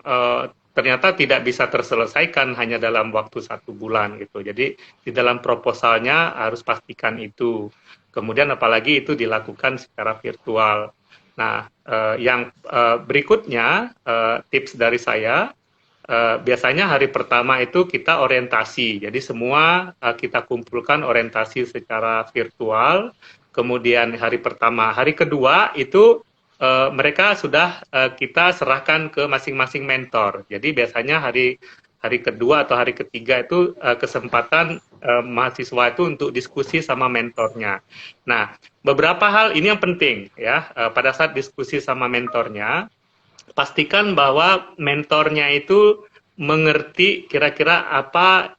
ternyata tidak bisa terselesaikan hanya dalam waktu 1 bulan gitu. Jadi di dalam proposalnya harus pastikan itu. Kemudian apalagi itu dilakukan secara virtual. Nah, yang berikutnya tips dari saya, biasanya hari pertama itu kita orientasi. Jadi semua kita kumpulkan orientasi secara virtual. Kemudian hari pertama, hari kedua itu mereka sudah kita serahkan ke masing-masing mentor. Jadi biasanya hari kedua atau hari ketiga itu kesempatan mahasiswa itu untuk diskusi sama mentornya. Nah, beberapa hal ini yang penting ya, pada saat diskusi sama mentornya, pastikan bahwa mentornya itu mengerti kira-kira apa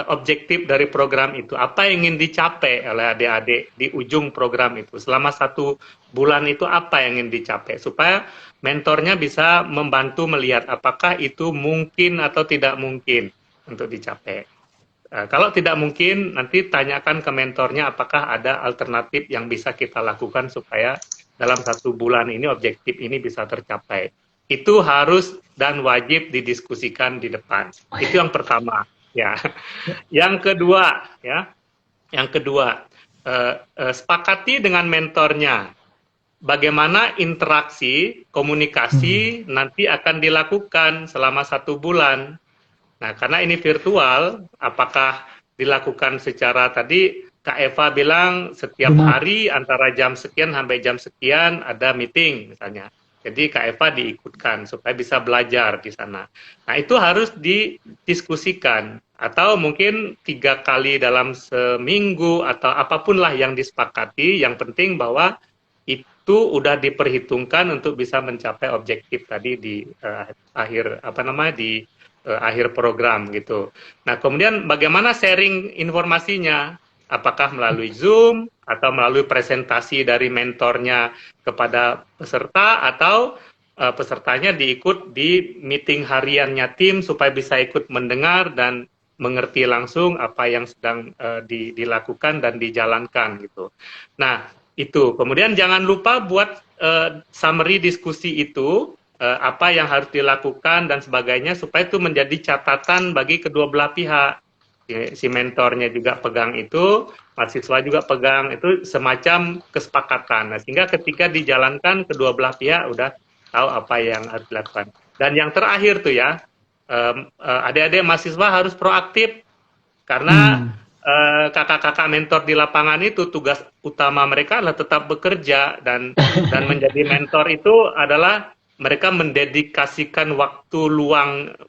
objektif dari program itu, apa yang ingin dicapai oleh adik-adik di ujung program itu. Selama 1 bulan itu apa yang ingin dicapai, supaya mentornya bisa membantu melihat apakah itu mungkin atau tidak mungkin untuk dicapai. Kalau tidak mungkin, nanti tanyakan ke mentornya apakah ada alternatif yang bisa kita lakukan supaya dalam 1 bulan ini objektif ini bisa tercapai. Itu harus dan wajib didiskusikan di depan. Itu yang pertama. Ya, yang kedua, sepakati dengan mentornya bagaimana interaksi, komunikasi nanti akan dilakukan selama 1 bulan. Nah, karena ini virtual, apakah dilakukan secara tadi Kak Eva bilang setiap hari antara jam sekian sampai jam sekian ada meeting misalnya. Jadi Kak Eva diikutkan supaya bisa belajar di sana. Nah, itu harus didiskusikan atau mungkin 3 kali dalam seminggu atau apapun lah yang disepakati. Yang penting bahwa itu udah diperhitungkan untuk bisa mencapai objektif tadi di akhir program gitu. Nah, kemudian bagaimana sharing informasinya? Apakah melalui Zoom atau melalui presentasi dari mentornya kepada peserta, atau pesertanya diikut di meeting hariannya tim supaya bisa ikut mendengar dan mengerti langsung apa yang sedang dilakukan dan dijalankan gitu. Nah, itu. Kemudian jangan lupa buat summary diskusi itu, apa yang harus dilakukan dan sebagainya, supaya itu menjadi catatan bagi kedua belah pihak. Si mentornya juga pegang itu, mahasiswa juga pegang, itu semacam kesepakatan. Nah, sehingga ketika dijalankan kedua belah pihak udah tahu apa yang harus dilakukan. Dan yang terakhir tuh ya, adik-adik mahasiswa harus proaktif, karena kakak-kakak mentor di lapangan itu tugas utama mereka adalah tetap bekerja, dan menjadi mentor itu adalah mereka mendedikasikan waktu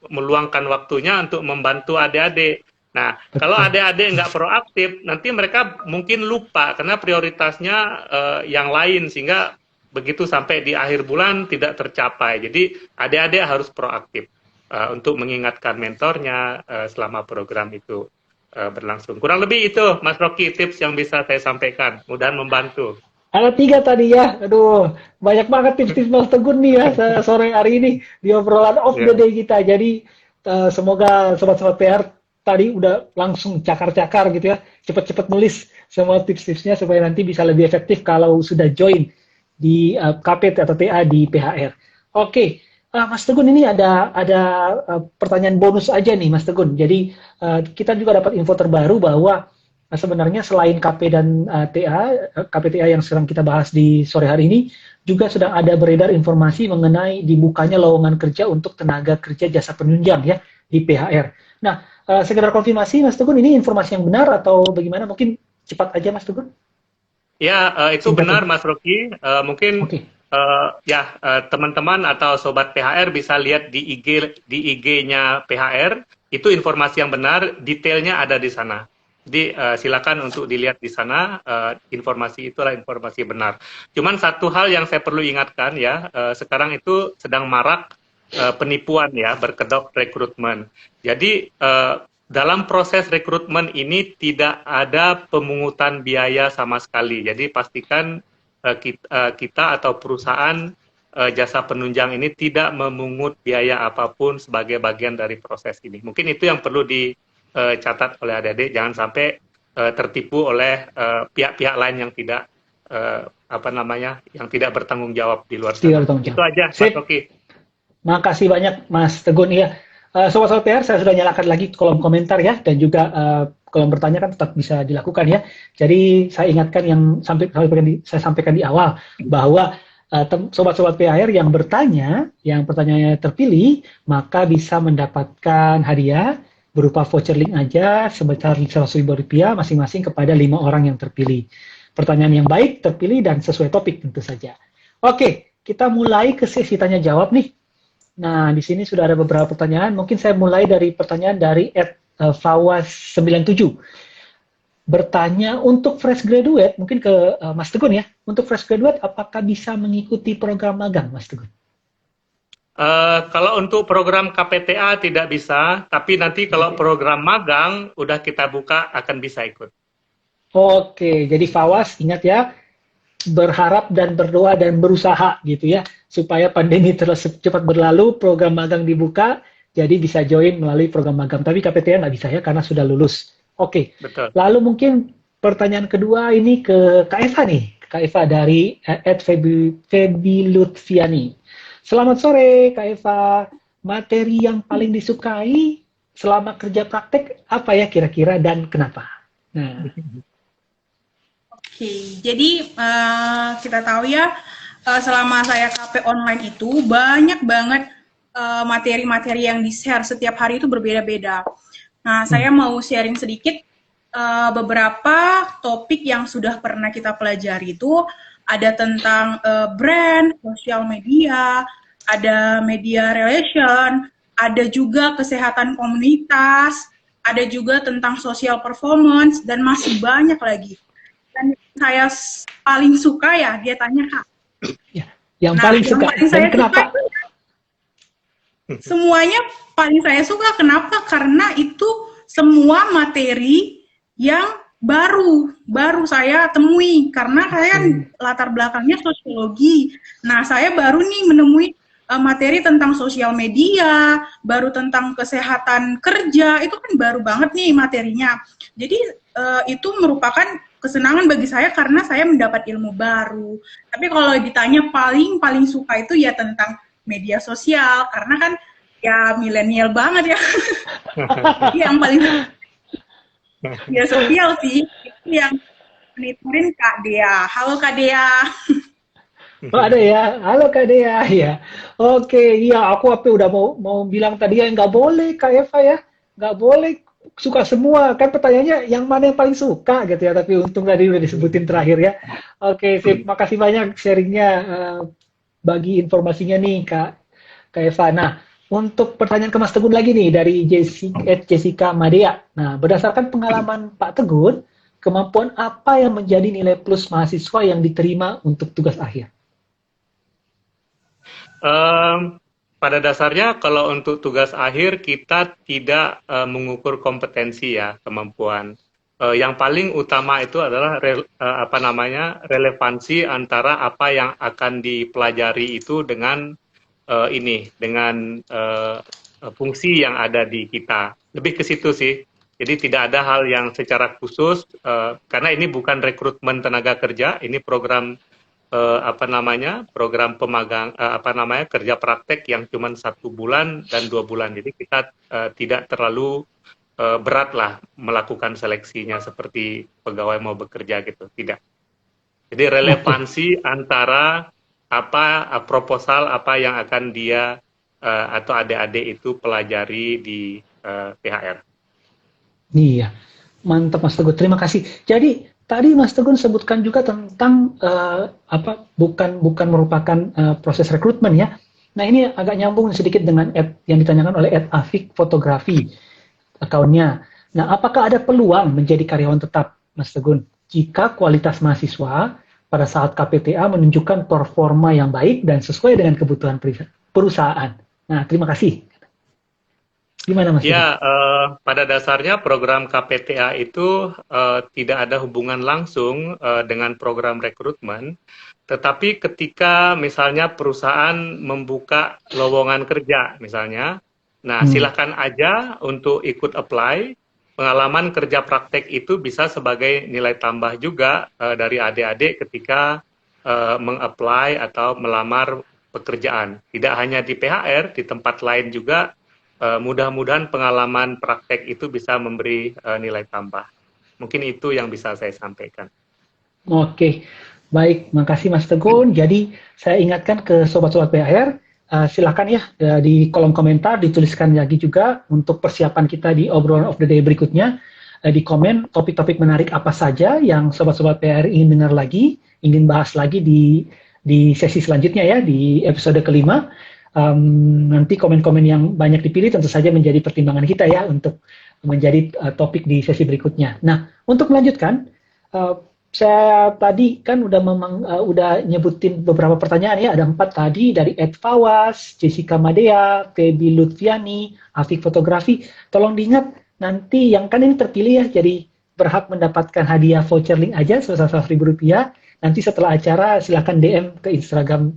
meluangkan waktunya untuk membantu adik-adik. Nah, kalau adik-adik nggak proaktif, nanti mereka mungkin lupa karena prioritasnya yang lain, sehingga begitu sampai di akhir bulan tidak tercapai. Jadi adik-adik harus proaktif untuk mengingatkan mentornya selama program itu berlangsung. Kurang lebih itu, Mas Rocky, tips yang bisa saya sampaikan. Mudah-mudahan membantu. Ada 3 tadi ya. Aduh, banyak banget tips-tips Mas Tegun nih ya sore hari ini di obrolan off the day kita. Jadi semoga sobat-sobat PR tadi udah langsung cakar-cakar gitu ya. Cepet-cepet nulis semua tips-tipsnya supaya nanti bisa lebih efektif kalau sudah join di KP atau TA di PHR. Oke, Mas Tegun ini ada pertanyaan bonus aja nih Mas Tegun. Jadi kita juga dapat info terbaru bahwa sebenarnya selain KP dan KPTA yang sedang kita bahas di sore hari ini, juga sedang ada beredar informasi mengenai dibukanya lowongan kerja untuk tenaga kerja jasa penunjang ya di PHR. Nah, sekedar konfirmasi Mas Tegun, ini informasi yang benar atau bagaimana? Mungkin cepat aja Mas Tegun. Ya, itu Singkat benar aja. Mas Rocky. Mungkin Oke. teman-teman atau sobat PHR bisa lihat di IG-nya PHR, itu informasi yang benar, detailnya ada di sana. Jadi silakan untuk dilihat di sana, informasi itulah informasi benar. Cuman satu hal yang saya perlu ingatkan ya, sekarang itu sedang marak penipuan ya, berkedok rekrutmen. Jadi dalam proses rekrutmen ini tidak ada pemungutan biaya sama sekali. Jadi pastikan kita atau perusahaan jasa penunjang ini tidak memungut biaya apapun sebagai bagian dari proses ini. Mungkin itu yang perlu dicatat oleh adik-adik, jangan sampai tertipu oleh pihak-pihak lain yang tidak yang tidak bertanggung jawab di luar Tidak sana. bertanggung jawab. Itu aja, Mas Rocky. Makasih banyak Mas Tegun ya. Sobat-sobat PR, saya sudah nyalakan lagi kolom komentar ya, dan juga kolom bertanya kan tetap bisa dilakukan ya. Jadi saya ingatkan yang saya sampaikan di awal bahwa sobat-sobat PR yang bertanya, yang pertanyaannya terpilih, maka bisa mendapatkan hadiah berupa voucher link aja sebesar Rp100.000 masing-masing kepada 5 orang yang terpilih. Pertanyaan yang baik, terpilih, dan sesuai topik tentu saja. Oke, kita mulai ke sesi tanya jawab nih. Nah, di sini sudah ada beberapa pertanyaan. Mungkin saya mulai dari pertanyaan dari @fawas97. Bertanya, untuk fresh graduate, mungkin ke Mas Tegun ya. Untuk fresh graduate, apakah bisa mengikuti program magang, Mas Tegun? Kalau untuk program KPTA tidak bisa, tapi nanti kalau program magang udah kita buka akan bisa ikut. Oke, jadi Fawas ingat ya, berharap dan berdoa dan berusaha gitu ya, supaya pandemi terus cepat berlalu, program magang dibuka, jadi bisa join melalui program magang. Tapi KPTA nggak bisa ya, karena sudah lulus. Oke, Betul. lalu mungkin pertanyaan kedua ini ke Kak Eva nih. Kak Eva dari @Febi Lutfiani. Selamat sore Kak Eva, materi yang paling disukai selama kerja praktek apa ya kira-kira dan kenapa? Nah, Oke, jadi kita tahu ya, selama saya KP online itu banyak banget materi-materi yang di-share setiap hari itu berbeda-beda. Nah, saya mau sharing sedikit beberapa topik yang sudah pernah kita pelajari itu ada tentang brand, sosial media, ada media relation, ada juga kesehatan komunitas, ada juga tentang social performance, dan masih banyak lagi. Dan saya paling suka ya, dia tanya Kak. ya, yang paling suka dan kenapa? Semuanya paling saya suka, kenapa? Karena itu semua materi yang baru saya temui, karena saya latar belakangnya sosiologi. Nah, saya baru nih menemui materi tentang sosial media, baru tentang kesehatan kerja, itu kan baru banget nih materinya. Jadi itu merupakan kesenangan bagi saya karena saya mendapat ilmu baru. Tapi kalau ditanya paling suka itu ya tentang media sosial, karena kan ya milenial banget ya. Yang paling media sosial sih, itu yang menitorin Kak Dea. Halo Kak Dea. Oh, ada ya, halo Kak Dea ya. Oke, iya aku udah mau bilang tadi ya, nggak boleh Kak Eva ya, nggak boleh suka semua, kan pertanyaannya yang mana yang paling suka gitu ya, tapi untung tadi udah disebutin terakhir ya. Oke, sip, makasih banyak sharingnya, bagi informasinya nih Kak Eva. Nah, untuk pertanyaan ke Mas Tegun lagi nih dari Jessica Madea. Nah, berdasarkan pengalaman Pak Tegun, kemampuan apa yang menjadi nilai plus mahasiswa yang diterima untuk tugas akhir? Pada dasarnya kalau untuk tugas akhir kita tidak mengukur kompetensi ya, kemampuan. Yang paling utama itu adalah relevansi antara apa yang akan dipelajari itu dengan fungsi yang ada di kita. Lebih ke situ sih. Jadi tidak ada hal yang secara khusus, karena ini bukan rekrutmen tenaga kerja, ini program program kerja praktek yang cuma 1 bulan dan 2 bulan. Jadi kita tidak terlalu berat lah melakukan seleksinya seperti pegawai mau bekerja gitu, tidak. Jadi relevansi antara proposal apa yang akan dia atau adik-adik itu pelajari di PHR. Iya, mantap Mas Teguh. Terima kasih. Jadi tadi Mas Teguh sebutkan juga tentang bukan merupakan proses rekrutmen ya. Nah ini agak nyambung sedikit dengan yang ditanyakan oleh Afik Fotografi akunnya. Nah apakah ada peluang menjadi karyawan tetap Mas Teguh jika kualitas mahasiswa pada saat KPTA menunjukkan performa yang baik dan sesuai dengan kebutuhan perusahaan? Nah terima kasih. Gimana Mas? Ya, pada dasarnya program KPTA itu tidak ada hubungan langsung dengan program rekrutmen, tetapi ketika misalnya perusahaan membuka lowongan kerja misalnya, nah silakan aja untuk ikut apply. Pengalaman kerja praktek itu bisa sebagai nilai tambah juga dari adik-adik ketika meng-apply atau melamar pekerjaan. Tidak hanya di PHR, di tempat lain juga. Mudah-mudahan pengalaman praktek itu bisa memberi nilai tambah. Mungkin itu yang bisa saya sampaikan. Oke, baik. Makasih Mas Tegun. Jadi saya ingatkan ke sobat-sobat PHR, silakan ya di kolom komentar dituliskan lagi juga untuk persiapan kita di obrolan of the day berikutnya. Di komen topik-topik menarik apa saja yang sobat-sobat PHR ingin dengar lagi, ingin bahas lagi di sesi selanjutnya ya, di episode kelima. Nanti komen-komen yang banyak dipilih tentu saja menjadi pertimbangan kita ya untuk menjadi topik di sesi berikutnya. Nah, untuk melanjutkan, saya tadi kan udah nyebutin beberapa pertanyaan ya, ada 4 tadi dari Ed Fawas, Jessica Madea, Feby Lutfiani, Afik Fotografi. Tolong diingat nanti yang kan ini terpilih ya, jadi berhak mendapatkan hadiah voucher link aja sebesar Rp100.000. Nanti setelah acara silakan DM ke Instagram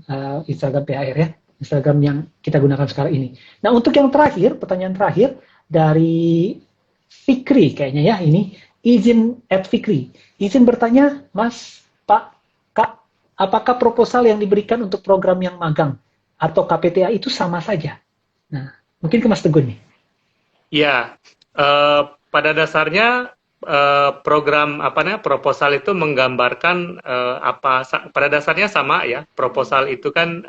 PHR ya. Instagram yang kita gunakan sekarang ini. Nah, untuk yang terakhir, pertanyaan terakhir dari Fikri kayaknya ya, ini izin @Fikri. Izin bertanya, Mas, Pak, Kak, apakah proposal yang diberikan untuk program yang magang atau KPTA itu sama saja? Nah, mungkin ke Mas Tegun nih. Ya, pada dasarnya program proposal itu menggambarkan pada dasarnya sama ya. Proposal itu kan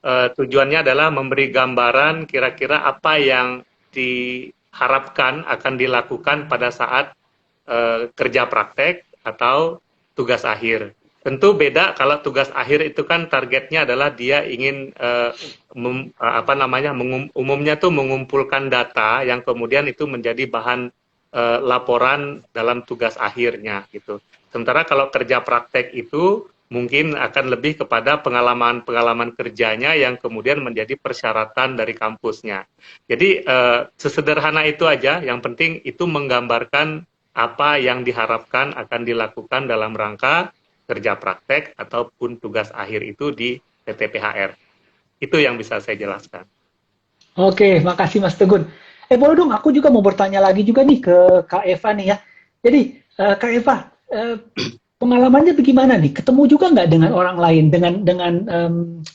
tujuannya adalah memberi gambaran kira-kira apa yang diharapkan akan dilakukan pada saat kerja praktek atau tugas akhir. Tentu beda kalau tugas akhir itu kan targetnya adalah dia ingin umumnya tuh mengumpulkan data yang kemudian itu menjadi bahan laporan dalam tugas akhirnya gitu. Sementara kalau kerja praktek itu mungkin akan lebih kepada pengalaman kerjanya yang kemudian menjadi persyaratan dari kampusnya. Jadi sesederhana itu aja, yang penting itu menggambarkan apa yang diharapkan akan dilakukan dalam rangka kerja praktek ataupun tugas akhir itu di PT PHR. Itu yang bisa saya jelaskan. Oke, makasih Mas Tegun. Boleh dong, aku juga mau bertanya lagi juga nih ke Kak Eva nih ya. Jadi, Kak Eva, pengalamannya bagaimana nih? Ketemu juga nggak dengan orang lain, dengan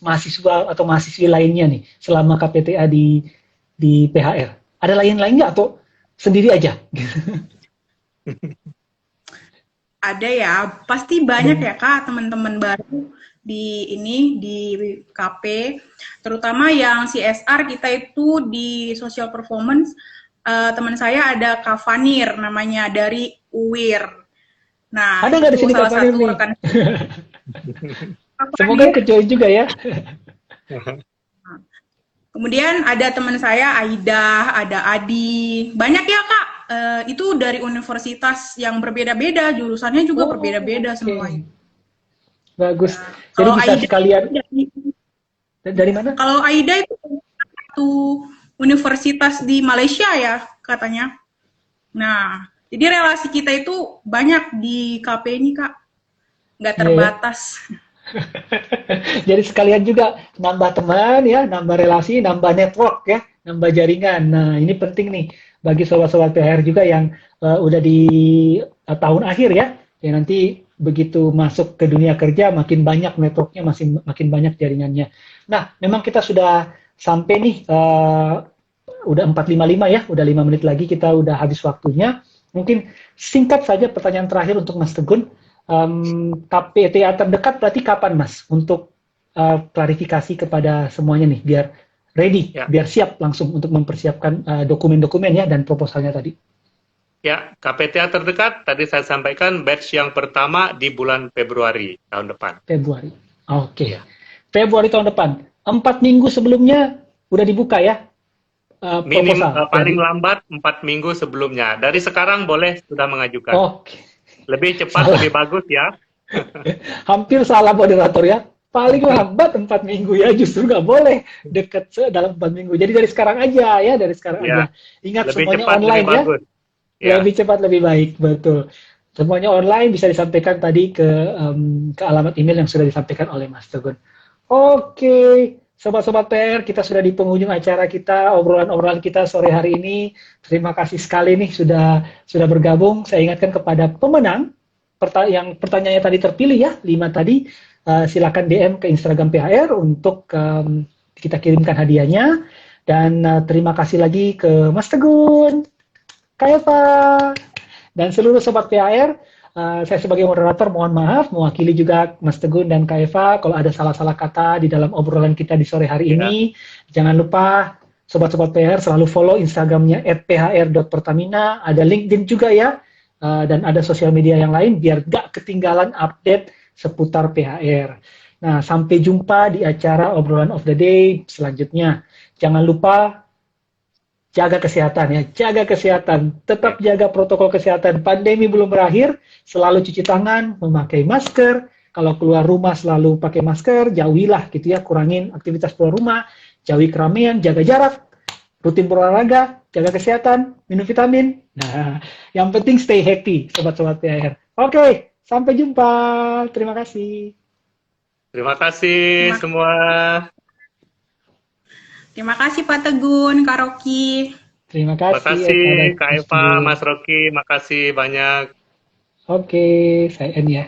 mahasiswa atau mahasiswi lainnya nih selama KPTA di PHR? Ada lain-lain nggak atau sendiri aja? Ada ya, pasti banyak ya Kak teman-teman baru di KP, terutama yang CSR kita itu di social performance. Teman saya ada Kak Fanir namanya dari UIR. Nah, ada nggak di sini Kak Fanir nih? Rekan. Semoga kejoin juga ya. Kemudian ada teman saya Aida, ada Adi, banyak ya Kak. Itu dari universitas yang berbeda-beda, jurusannya juga berbeda-beda semuanya. Bagus. Jadi bisa Aida sekalian. Dari mana? Kalau Aida itu satu universitas di Malaysia ya katanya. Nah, jadi relasi kita itu banyak di KP ini Kak, nggak terbatas. Jadi sekalian juga nambah teman ya, nambah relasi, nambah network ya, nambah jaringan. Nah ini penting nih bagi sobat-sobat PHR juga yang udah di tahun akhir ya, yang nanti begitu masuk ke dunia kerja makin banyak networknya, makin banyak jaringannya. Nah, memang kita sudah sampai nih, udah 4:55 ya, udah 5 menit lagi kita udah habis waktunya. Mungkin singkat saja pertanyaan terakhir untuk Mas Tegun. KPTA terdekat berarti kapan Mas? Untuk klarifikasi kepada semuanya nih, biar ready, Ya. biar siap langsung untuk mempersiapkan dokumen-dokumen ya dan proposalnya tadi. Ya, KPTA terdekat tadi saya sampaikan batch yang pertama di bulan Februari tahun depan. Februari. Oke. Ya. Februari tahun depan. 4 minggu sebelumnya udah dibuka ya proposal. Paling lambat 4 minggu sebelumnya. Dari sekarang boleh sudah mengajukan. Oke. Lebih cepat, lebih bagus ya. Hampir salah moderator ya. Paling lambat 4 minggu ya, justru nggak boleh deket dalam 4 minggu. Jadi dari sekarang aja ya, dari sekarang Ya. aja. Ingat Lebih semuanya cepat, online lebih ya. bagus. Ya. Lebih cepat, lebih baik, betul. Semuanya online bisa disampaikan tadi ke alamat email yang sudah disampaikan oleh Mas Tegun. Oke, sobat-sobat PR, kita sudah di penghujung acara kita, obrolan-obrolan kita sore hari ini. Terima kasih sekali nih sudah bergabung. Saya ingatkan kepada pemenang yang pertanyaannya tadi terpilih ya, 5 tadi. Silakan DM ke Instagram PHR untuk kita kirimkan hadiahnya. Dan terima kasih lagi ke Mas Tegun, Kak Eva, dan seluruh sobat PHR. Saya sebagai moderator mohon maaf, mewakili juga Mas Tegun dan Kak Eva kalau ada salah-salah kata di dalam obrolan kita di sore hari ini. Jangan lupa sobat-sobat PHR selalu follow Instagramnya @phr.pertamina, ada LinkedIn juga ya, dan ada sosial media yang lain biar gak ketinggalan update seputar PHR. Nah, sampai jumpa di acara obrolan of the day selanjutnya. Jangan lupa jaga kesehatan ya, jaga kesehatan, tetap jaga protokol kesehatan. Pandemi belum berakhir, selalu cuci tangan, memakai masker. Kalau keluar rumah selalu pakai masker, jauhilah gitu ya, kurangin aktivitas keluar rumah, jauhi keramaian, jaga jarak, rutin berolahraga, jaga kesehatan, minum vitamin. Nah, yang penting stay happy, sobat-sobat PHR. Oke, sampai jumpa. Terima kasih. Terima kasih semua. Terima kasih Pak Tegun, Kak Rocky. Terima Terima kasih. kasih Kak Eva, Mas Rocky, makasih banyak. Oke, saya end ya.